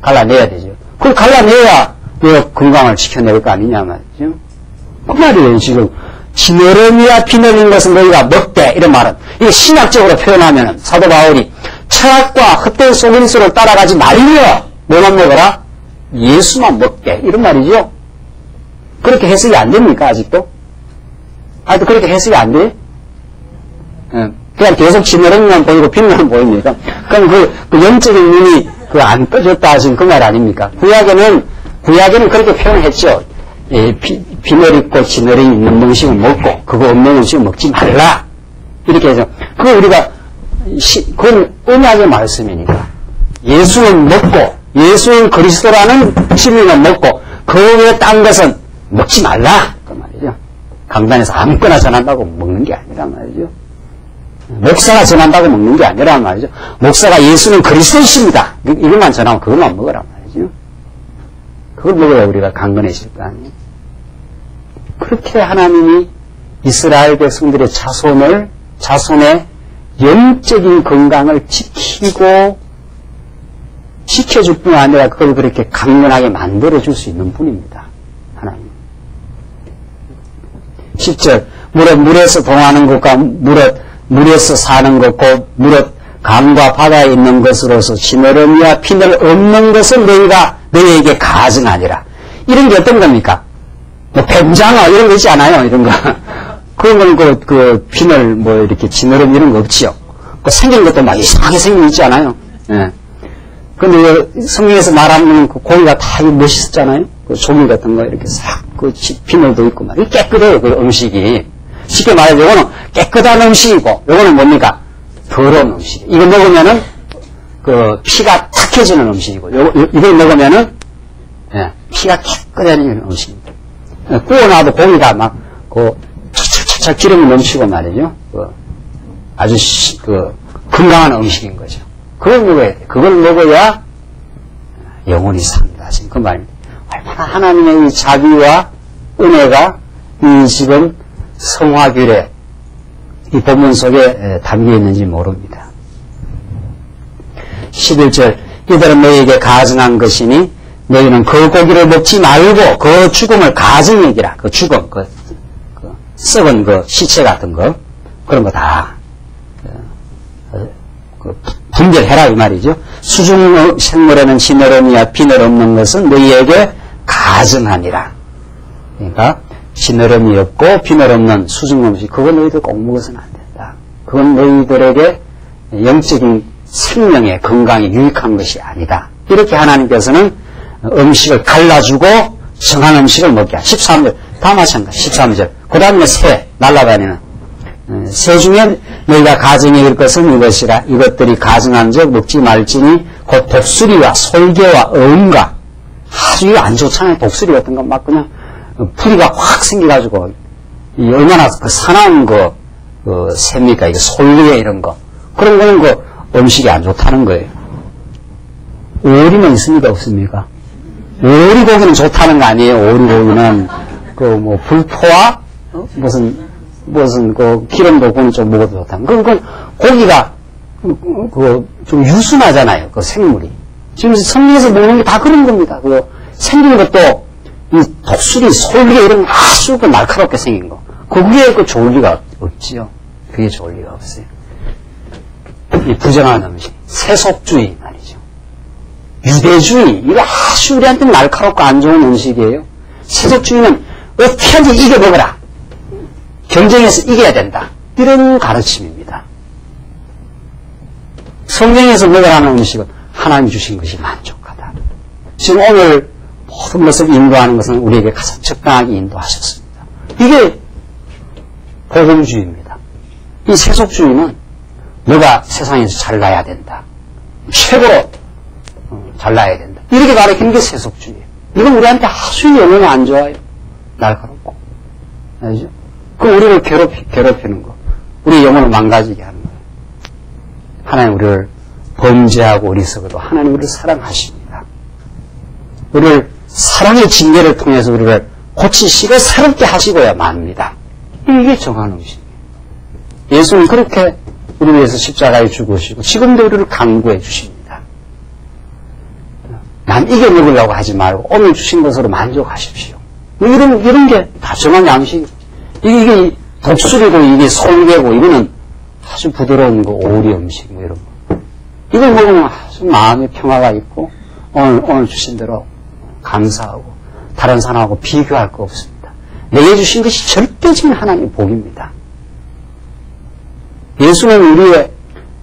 갈라내야 되죠. 그걸 갈라내야 내가 건강을 지켜낼 거 아니냐 말이죠. 그 말이에요. 지금 지느러미와 비늘인 것은 너희가 먹되, 이런 말은 이게 신학적으로 표현하면 사도 바울이 철학과 헛된 속임수를 따라가지 말며 뭐만 먹어라? 예수만 먹게, 이런 말이죠. 그렇게 해석이 안 됩니까, 아직도? 아직도 그렇게 해석이 안 돼요? 그냥 계속 지느러미만 보이고 빛만 보입니까? 그럼 그 영적인 눈이 안 떠졌다 하신 그 말 아닙니까? 구약에는 그렇게 표현했죠. 비늘 있고 지느러미 있는 음식을 먹고, 그거 없는 음식을 먹지 말라. 이렇게 해서, 그건 언약의 말씀이니까. 예수는 먹고, 예수는 그리스도라는 진리는 먹고, 그 외에 딴 것은 먹지 말라. 그 말이죠. 강단에서 아무거나 전한다고 먹는 게 아니란 말이죠. 목사가 전한다고 먹는 게 아니란 말이죠. 목사가 예수는 그리스도이십니다. 이것만 전하면 그것만 먹으란 말이죠. 그걸 먹어야 우리가 강건해질 거 아니에요. 그렇게 하나님이 이스라엘 백성들의 자손의 영적인 건강을 지켜줄 뿐 아니라 그걸 그렇게 강건하게 만들어줄 수 있는 분입니다. 하나님. 10절, 물에서 동하는 것과 물에서 사는 것, 곧 강과 바다에 있는 것으로서 지느러미와 피늘 없는 것은 너희에게 가증하니라. 이런 게 어떤 겁니까? 뱀장어 이런 거 있지 않아요? 이런 거. 그런 건 피늘 이렇게 지느러미 이런 거 없지요. 생긴 것도 막 이상하게 생긴 거 있지 않아요? 예. 근데 성경에서 말하는 그 고기가 다 멋있었잖아요? 그 조미 같은 거 이렇게 싹, 피늘도 있고 막. 깨끗해요, 그 음식이. 쉽게 말해서 요거는 깨끗한 음식이고, 요거는 뭡니까? 더러운 음식. 이거 먹으면은, 피가 탁해지는 음식이고, 이걸 먹으면은, 피가 깨끗해지는 음식입니다. 구워놔도 고기가 막, 찰찰찰 기름이 넘치고 말이죠. 아주, 건강한 음식인 거죠. 그걸 먹어야 돼. 그걸 먹어야 영혼이 산다 하신 그 말입니다. 얼마나 하나님의 이 자비와 은혜가 이 지금 성화규례 이 본문 속에 담겨 있는지 모릅니다. 11절 이들은 너희에게 가증한 것이니 너희는 그 고기를 먹지 말고 그 죽음을 가증 여기라. 그 죽음, 썩은 시체 같은 거 그런 거 다 분별해라 이 말이죠. 수중 생물에는 지느러미와 비늘 없는 것은 너희에게 가증하니라. 그러니까 지느러미 없고 비늘 없는 수중 음식 그건 너희들 꼭 먹어서는 안 된다. 그건 너희들에게 영적인 생명에 건강에 유익한 것이 아니다. 이렇게 하나님께서는 음식을 갈라주고 정한 음식을 먹게 하라. 13절 다 마찬가지. 13절 그 다음에 새 날아다니는 새 중에 너희가 가증일 것은 이것이라. 이것들이 가증한 적 먹지 말지니 곧 독수리와 솔개와 어음과 아주 안 좋잖아요. 독수리 같은 거 막 그냥 풀이가 확 생겨가지고 얼마나 사나운 새입니까? 이게 솔개 이런 거 그런 거는 음식이 안 좋다는 거예요. 오리는 있습니까? 없습니까? 오리고기는 좋다는 거 아니에요. 오리고기는 불포와 무슨 기름도 그건 좀 먹어도 좋다. 그건 고기가 좀 유순하잖아요. 그 생물이. 지금 성경에서 먹는 게 다 그런 겁니다. 생긴 것도 이 독수리, 솔개 이런 아주 날카롭게 생긴 거. 그게 좋을 리가 없지요. 그게 좋을 리가 없어요. 이 부정한 음식, 세속주의 말이죠. 유대주의 이거 아주 우리한테 날카롭고 안 좋은 음식이에요. 세속주의는 어떻게든지 이겨 먹어라. 경쟁에서 이겨야 된다. 이런 가르침입니다. 성경에서 먹으라는 음식은 하나님 주신 것이 만족하다. 지금 오늘 모든 것을 인도하는 것은 우리에게 가장 적당하게 인도하셨습니다. 이게 복음주의입니다. 이 세속주의는 너가 세상에서 잘나야 된다. 최고로 잘나야 된다. 이렇게 가르치는 게 세속주의예요. 이건 우리한테 아주 영혼이 안 좋아요. 날카롭고. 알죠? 그 우리를 괴롭히는 거. 우리 영혼을 망가지게 하는 거예요. 하나님 우리를 범죄하고 어리석어도 하나님 우리를 사랑하십니다. 우리를 사랑의 징계를 통해서 우리를 고치시고 새롭게 하시고야 맙니다. 이게 정한 음식이에요. 예수는 그렇게 우리를 위해서 십자가에 죽으시고 지금도 우리를 강구해 주십니다. 남 이겨 먹으려고 하지 말고 오늘 주신 것으로 만족하십시오. 이런 게 다 정한 양식이에요. 이게 독수리고 이게 솔개고 이거는 아주 부드러운 오리 음식 이런 거. 이걸 먹으면 아주 마음의 평화가 있고 오늘 주신 대로 감사하고 다른 사람하고 비교할 거 없습니다. 내게 주신 것이 절대적인 하나님의 복입니다. 예수는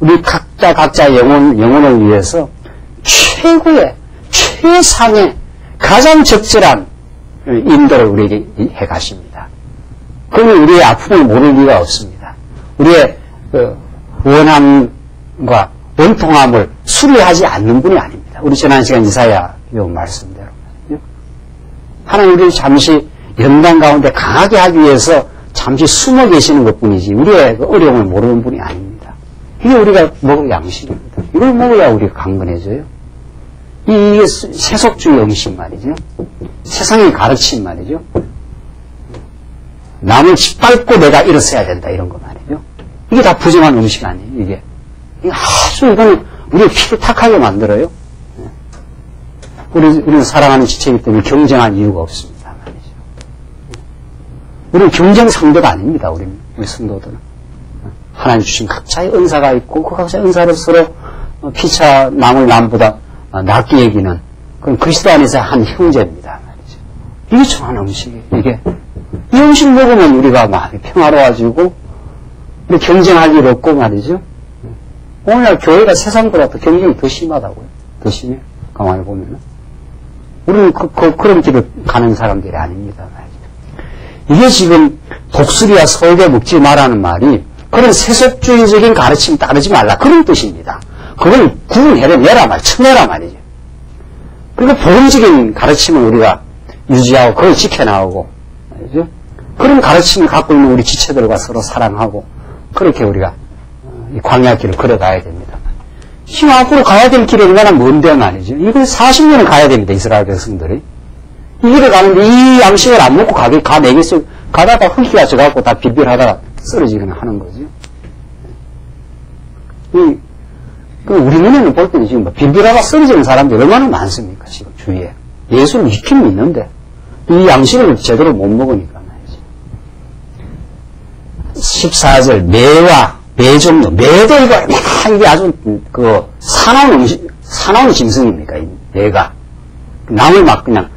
우리 각자의 영혼을 위해서 최고의, 최상의, 가장 적절한 인도를 우리에게 해 가십니다. 그러면 우리의 아픔을 모를 리가 없습니다. 우리의 원함과 원통함을 수리하지 않는 분이 아닙니다. 우리 지난 시간 이사야 요 말씀대로. 하나님 우리를 잠시 연단 가운데 강하게 하기 위해서 잠시 숨어 계시는 것 뿐이지 우리의 어려움을 모르는 분이 아닙니다. 이게 우리가 먹을 양식입니다. 이걸 먹어야 우리가 강건해져요. 이게 세속주의 음식 말이죠. 세상의 가르침 말이죠. 남을 짓밟고 내가 일어서야 된다 이런 거 말이죠. 이게 다 부정한 음식 아니에요. 이게 아주 이거는 우리의 피를 탁하게 만들어요. 우리는 사랑하는 지체이기 때문에 경쟁할 이유가 없습니다 말이죠. 우리는 경쟁 상대가 아닙니다. 우리 성도들은 하나님 주신 각자의 은사가 있고 그 각자의 은사를 서로 피차 남을 남보다 낫게 여기는 그런 그리스도 안에서 한 형제입니다 말이죠. 이게 정한 음식이에요. 이 음식 먹으면 우리가 마음이 평화로워지고 우리 경쟁할 일 없고 말이죠. 오늘날 교회가 세상보다 더 경쟁이 더 심하다고요. 더 심해요. 가만히 보면은. 우리는 그런 길을 가는 사람들이 아닙니다 말이죠. 이게 지금 독수리와 설개 먹지 말라는 말이 그런 세속주의적인 가르침 따르지 말라 그런 뜻입니다. 그걸 구분해내라 말, 쳐내라 말이죠. 그러니까 복음적인 가르침을 우리가 유지하고 그걸 지켜나가고 말이죠. 그런 가르침을 갖고 있는 우리 지체들과 서로 사랑하고 그렇게 우리가 이 광야길을 걸어가야 됩니다. 지금 앞으로 가야 될 길이 얼마나 먼데 말이죠. 이걸 40년을 가야 됩니다. 이스라엘 백성들이. 이 길을 가는데 이 양식을 안 먹고 가내겠어요. 가다가 흙기가 져갖고 다 빌빌하다가 쓰러지거나 하는 거죠. 우리 눈에는 볼 때는 지금 빌빌하다 쓰러지는 사람들이 얼마나 많습니까? 지금 주위에. 예수를 믿긴 믿는데 이 양식을 제대로 못 먹으니까 말이죠. 14절 매와 매 종류, 매도 이게 아주 사나운 짐승입니까? 이 매가 남을 막 그냥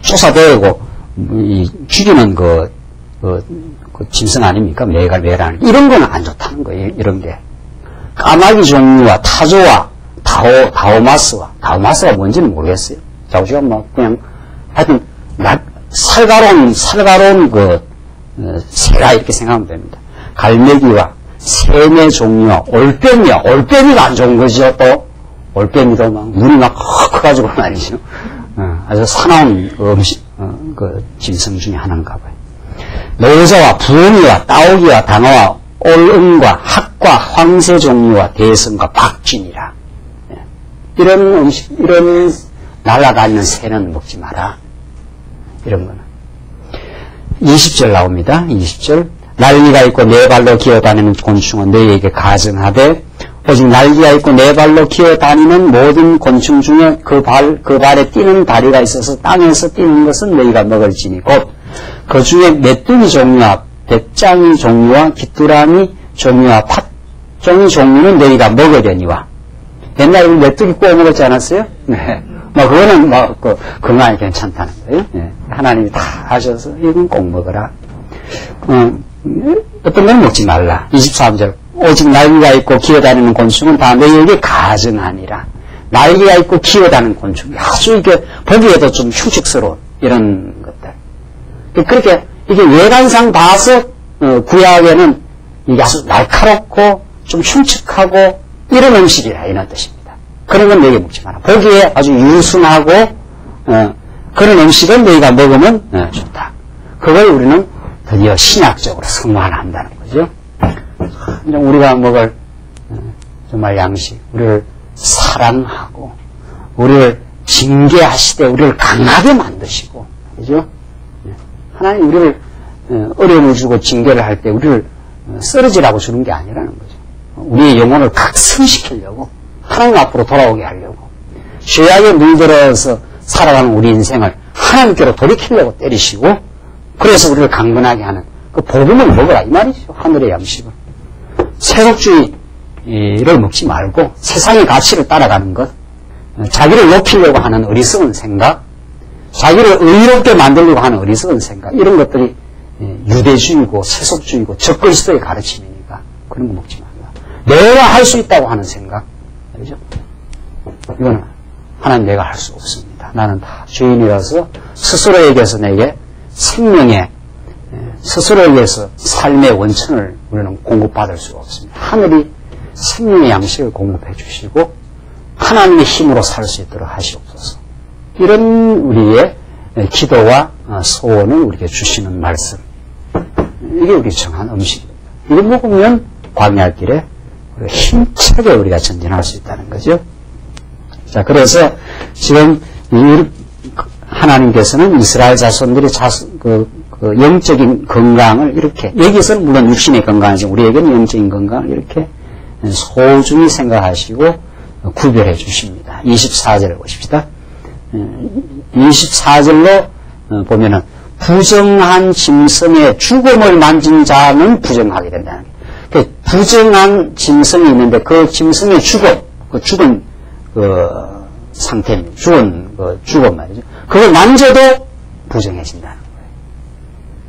쫓아대고 죽이는 짐승 아닙니까? 매라는 이런 거는 안 좋다는 거예요. 이런 게 까마귀 종류와 타조와 다오마스가 뭔지는 모르겠어요. 자우지가 그냥 하여튼 살가로운 새라 이렇게 생각하면 됩니다. 갈매기와 새내 종류와 올빼미가 안 좋은 거죠. 또 올빼미도 막 눈이 막 커가지고 말이죠. 아주 사나운 짐승 중에 하나인가 봐요. 노자와 부엉이와 따오기와 당어와 올음과 학과 황새 종류와 대성과 박쥐니라. 이런 날아다니는 새는 먹지 마라. 이런 거는. 20절 나옵니다. 20절. 날개가 있고 네 발로 기어다니는 곤충은 너희에게 가증하되 오직 날개가 있고 네 발로 기어다니는 모든 곤충 중에 그 발에 뛰는 다리가 있어서 땅에서 뛰는 것은 너희가 먹을지니 곧 그 중에 메뚜기 종류와 백장이 종류와 귀뚜라미 종류와 팥종이 종류는 너희가 먹으려니와. 옛날에 메뚜기 구워 먹었지 않았어요? 네. 그거는 건강에 괜찮다는 거예요. 네. 하나님이 다 하셔서 이건 꼭 먹어라. 어떤 건 먹지 말라. 23절. 오직 날개가 있고 기어다니는 곤충은 다 너희에게 가증하니라. 날개가 있고 기어다니는 곤충. 아주 이게 보기에도 좀 흉측스러운 이런 것들. 그렇게 이게 외관상 봐서 구약에는 이게 아주 날카롭고 좀 흉측하고 이런 음식이라 이런 뜻입니다. 그런 건 너희가 먹지 마라. 보기에 아주 유순하고 그런 음식은 너희가 먹으면 좋다. 그걸 우리는 드디어 신학적으로 성화한다는 거죠. 우리가 먹을 정말 양식, 우리를 사랑하고 우리를 징계하시되 우리를 강하게 만드시고, 그죠? 하나님 우리를 어려움을 주고 징계를 할 때 우리를 쓰러지라고 주는 게 아니라는 거죠. 우리의 영혼을 각성시키려고 하나님 앞으로 돌아오게 하려고 죄악에 물들어서 살아가는 우리 인생을 하나님께로 돌이키려고 때리시고 그래서 우리를 강건하게 하는 그 복음을 먹어라 이 말이죠. 하늘의 양식을. 세속주의를 먹지 말고 세상의 가치를 따라가는 것, 자기를 높이려고 하는 어리석은 생각, 자기를 의롭게 만들려고 하는 어리석은 생각, 이런 것들이 유대주의고 세속주의고 적그리스도의 가르침이니까 그런 거 먹지 말라. 내가 할 수 있다고 하는 생각, 그죠? 이거는 하나님 내가 할 수 없습니다. 나는 다 죄인이라서 스스로에게서 내게 생명의, 스스로에게서 삶의 원천을 우리는 공급받을 수가 없습니다. 하늘이 생명의 양식을 공급해 주시고 하나님의 힘으로 살 수 있도록 하시옵소서. 이런 우리의 기도와 소원을 우리에게 주시는 말씀, 이게 우리 정한 음식입니다. 이걸 먹으면 광야 길에 힘차게 우리가 전진할 수 있다는 거죠. 자, 그래서 지금 하나님께서는 이스라엘 자손들의 영적인 건강을 이렇게, 여기서는 물론 육신의 건강이지만 우리에게는 영적인 건강을 이렇게 소중히 생각하시고 구별해 주십니다. 24절을 보십시다. 24절로 보면은 부정한 짐승의 죽음을 만진 자는 부정하게 된다는 거예요. 부정한 짐승이 있는데 그 짐승의 죽은 상태입니다. 죽은 말이죠. 그걸 만져도 부정해진다는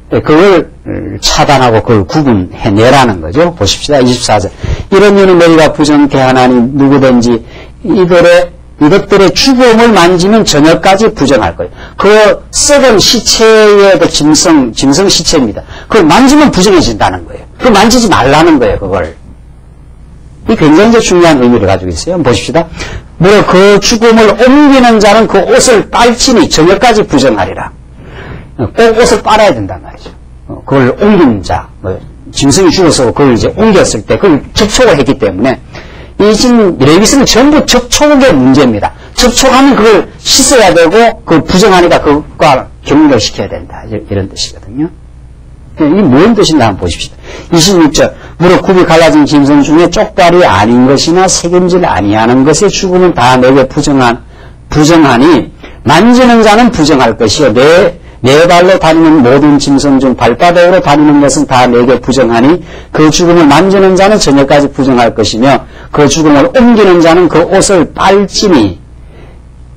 거예요. 그걸 차단하고 그걸 구분해내라는 거죠. 보십시다. 24절. 이런 이유는 너희가 부정케 하나니 누구든지 이것들의 죽음을 만지면 저녁까지 부정할 거예요. 그 썩은 시체의 짐승 시체입니다. 그걸 만지면 부정해진다는 거예요. 그걸 만지지 말라는 거예요, 그걸. 이 굉장히 중요한 의미를 가지고 있어요. 한번 보십시다. 무려 그 죽음을 옮기는 자는 그 옷을 빨지니 저녁까지 부정하리라. 꼭 옷을 빨아야 된단 말이죠. 그걸 옮긴 자, 짐승이 죽어서 그걸 이제 옮겼을 때 그걸 접촉을 했기 때문에 이 지금 레위기는 전부 접촉의 문제입니다. 접촉하면 그걸 씻어야 되고 그걸 부정하니까 그것과 격리를 시켜야 된다. 이런 뜻이거든요. 이게 뭔 뜻인가 한번 보십시다. 26절. 무릇 굽이 갈라진 짐승 중에 쪽발이 아닌 것이나 새김질 아니하는 것의 죽음은 다 내게 부정하니 만지는 자는 부정할 것이요 네 발로 다니는 모든 짐승 중 발바닥으로 다니는 것은 다 내게 부정하니 그 죽음을 만지는 자는 저녁까지 부정할 것이며 그 죽음을 옮기는 자는 그 옷을 빨지니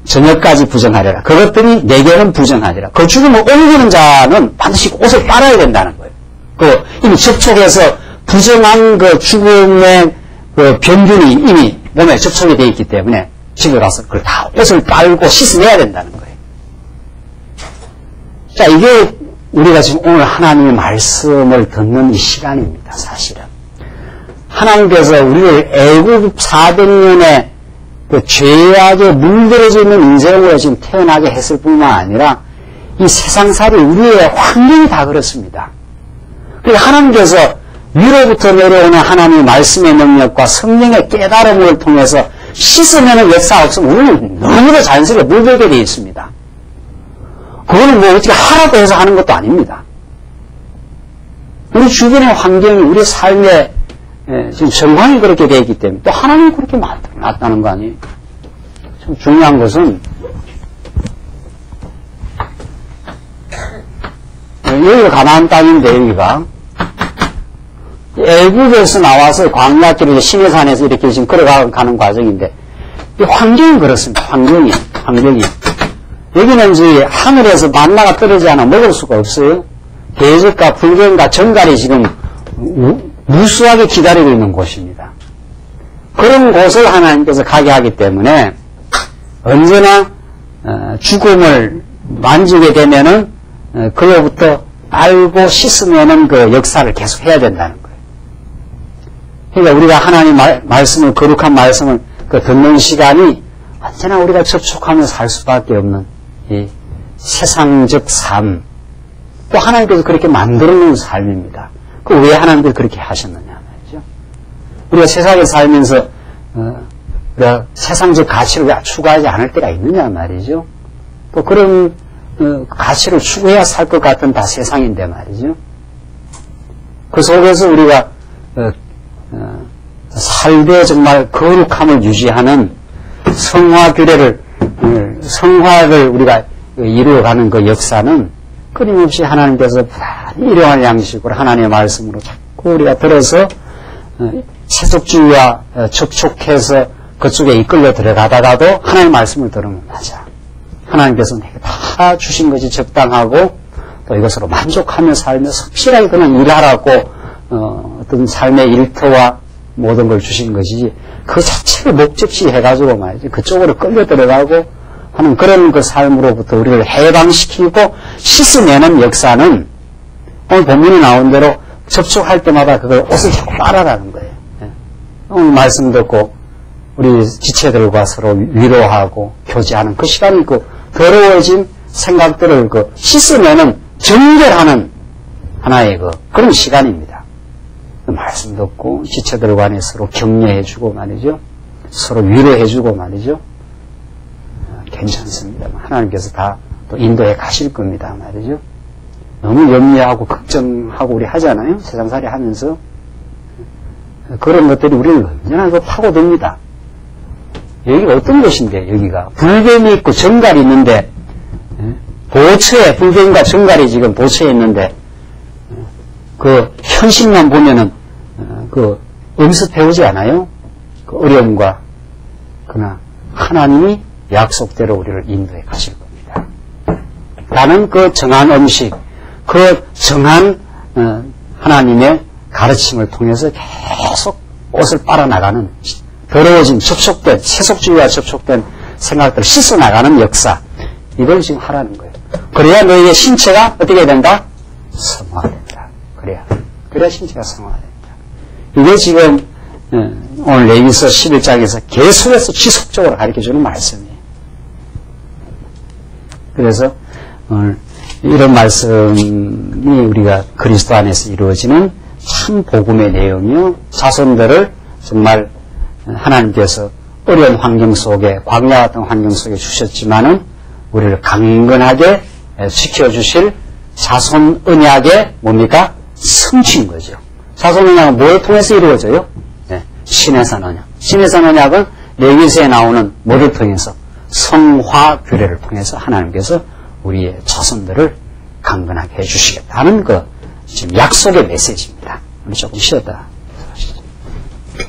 저녁까지 부정하리라. 그것들이 내게는 부정하리라. 그 죽음을 옮기는 자는 반드시 옷을 빨아야 된다는 거예요. 이미 접촉해서 부정한 그 죽음의 그 병균이 이미 몸에 접촉이 되어 있기 때문에 집에 가서 그걸 다 옷을 빨고 씻어내야 된다는 거예요. 자, 이게 우리가 지금 오늘 하나님의 말씀을 듣는 이 시간입니다, 사실은. 하나님께서 우리를 애굽 400년의 그 죄악에 물들어져 있는 인생으로 지금 태어나게 했을 뿐만 아니라 이 세상살이 우리의 환경이 다 그렇습니다. 그러니까 하나님께서 위로부터 내려오는 하나님의 말씀의 능력과 성령의 깨달음을 통해서 씻으면 역사 없으면 우리는 너무나 자연스럽게 물들게 되어 있습니다. 그거는 뭐 어떻게 하라고 해서 하는 것도 아닙니다. 우리 주변의 환경이 우리 삶의 지금 정황이 그렇게 되어 있기 때문에 또 하나님이 그렇게 만들어놨다는 거 아니에요. 참 중요한 것은 여기가 가나안 땅인데 여기가 애굽에서 나와서 광야길을 시내산에서 이렇게 지금 걸어가는 과정인데 이 환경이 그렇습니다. 환경이 여기는 이제 하늘에서 만나가 떨어지지 않아 먹을 수가 없어요. 대적과 불경과 정갈이 지금 무수하게 기다리고 있는 곳입니다. 그런 곳을 하나님께서 가게 하기 때문에 언제나 죽음을 만지게 되면은 그로부터 알고 씻으면은 그 역사를 계속 해야 된다는 거예요. 그러니까 우리가 하나님 말씀을, 거룩한 말씀을 듣는 시간이 언제나 우리가 접촉하면서 살 수밖에 없는 이 세상적 삶, 또 하나님께서 그렇게 만들어 놓은 삶입니다. 그 왜 하나님께서 그렇게 하셨느냐 말이죠. 우리가 세상에 살면서 세상적 가치를 왜 추구하지 않을 때가 있느냐 말이죠. 또 그런 가치를 추구해야 살 것 같은 다 세상인데 말이죠. 그 속에서 우리가 살되 정말 거룩함을 유지하는 성화를 우리가 이루어가는 그 역사는 끊임없이 하나님께서 일용할 양식으로 하나님의 말씀으로 자꾸 우리가 들어서 세속주의와 접촉해서 그쪽에 이끌려 들어가다가도 하나님의 말씀을 들으면 맞아. 하나님께서 내게 다 주신 것이 적당하고 또 이것으로 만족하며 살며 성실하게 그냥 일하라고 어떤 삶의 일터와 모든 걸 주신 것이지 그 자체를 목적지 해가지고 말이지 그쪽으로 끌려 들어가고 하는 그런 그 삶으로부터 우리를 해방시키고 씻어내는 역사는 오늘 본문에 나온 대로 접촉할 때마다 그걸 옷을 자꾸 빨아가는 거예요. 오늘 말씀 듣고 우리 지체들과 서로 위로하고 교제하는 그 시간이 그 더러워진 생각들을 그 씻어내는 정결하는 하나의 그런 시간입니다. 그 말씀 듣고 지체들 간에 서로 격려해주고 말이죠. 서로 위로해주고 말이죠. 괜찮습니다. 하나님께서 다 또 인도해 가실 겁니다. 말이죠. 너무 염려하고 걱정하고 우리 하잖아요. 세상살이 하면서. 그런 것들이 우리를 언제나 파고듭니다. 여기가 어떤 곳인데, 여기가. 불뱀이 있고 정갈이 있는데, 보초에, 불뱀과 정갈이 지금 보초에 있는데, 그 현실만 보면은, 엄습해오지 않아요? 그 어려움과, 그러나 하나님이 약속대로 우리를 인도해 가실 겁니다. 나는 그 정한 음식, 그 정한 하나님의 가르침을 통해서 계속 옷을 빨아나가는 더러워진 접촉된 세속주의와 접촉된 생각들을 씻어나가는 역사 이걸 지금 하라는 거예요. 그래야 너희의 신체가 어떻게 된다? 성화된다. 그래야 신체가 성화된다. 이게 지금 오늘 레위기서 11장에서 계속해서 지속적으로 가르쳐주는 말씀이에요. 그래서 오늘 이런 말씀이 우리가 그리스도 안에서 이루어지는 참 복음의 내용이요. 자손들을 정말 하나님께서 어려운 환경 속에 광야 같은 환경 속에 주셨지만은 우리를 강건하게 지켜주실 자손 언약의 뭡니까? 성취인 거죠. 자손 언약은 뭘 통해서 이루어져요? 네, 신해산 언약. 신해산 언약은 레위기서에 나오는 뭐를 통해서? 성화 규례를 통해서 하나님께서 우리의 자손들을 강건하게 해주시겠다는 지금 약속의 메시지입니다. 우리 조금 쉬었다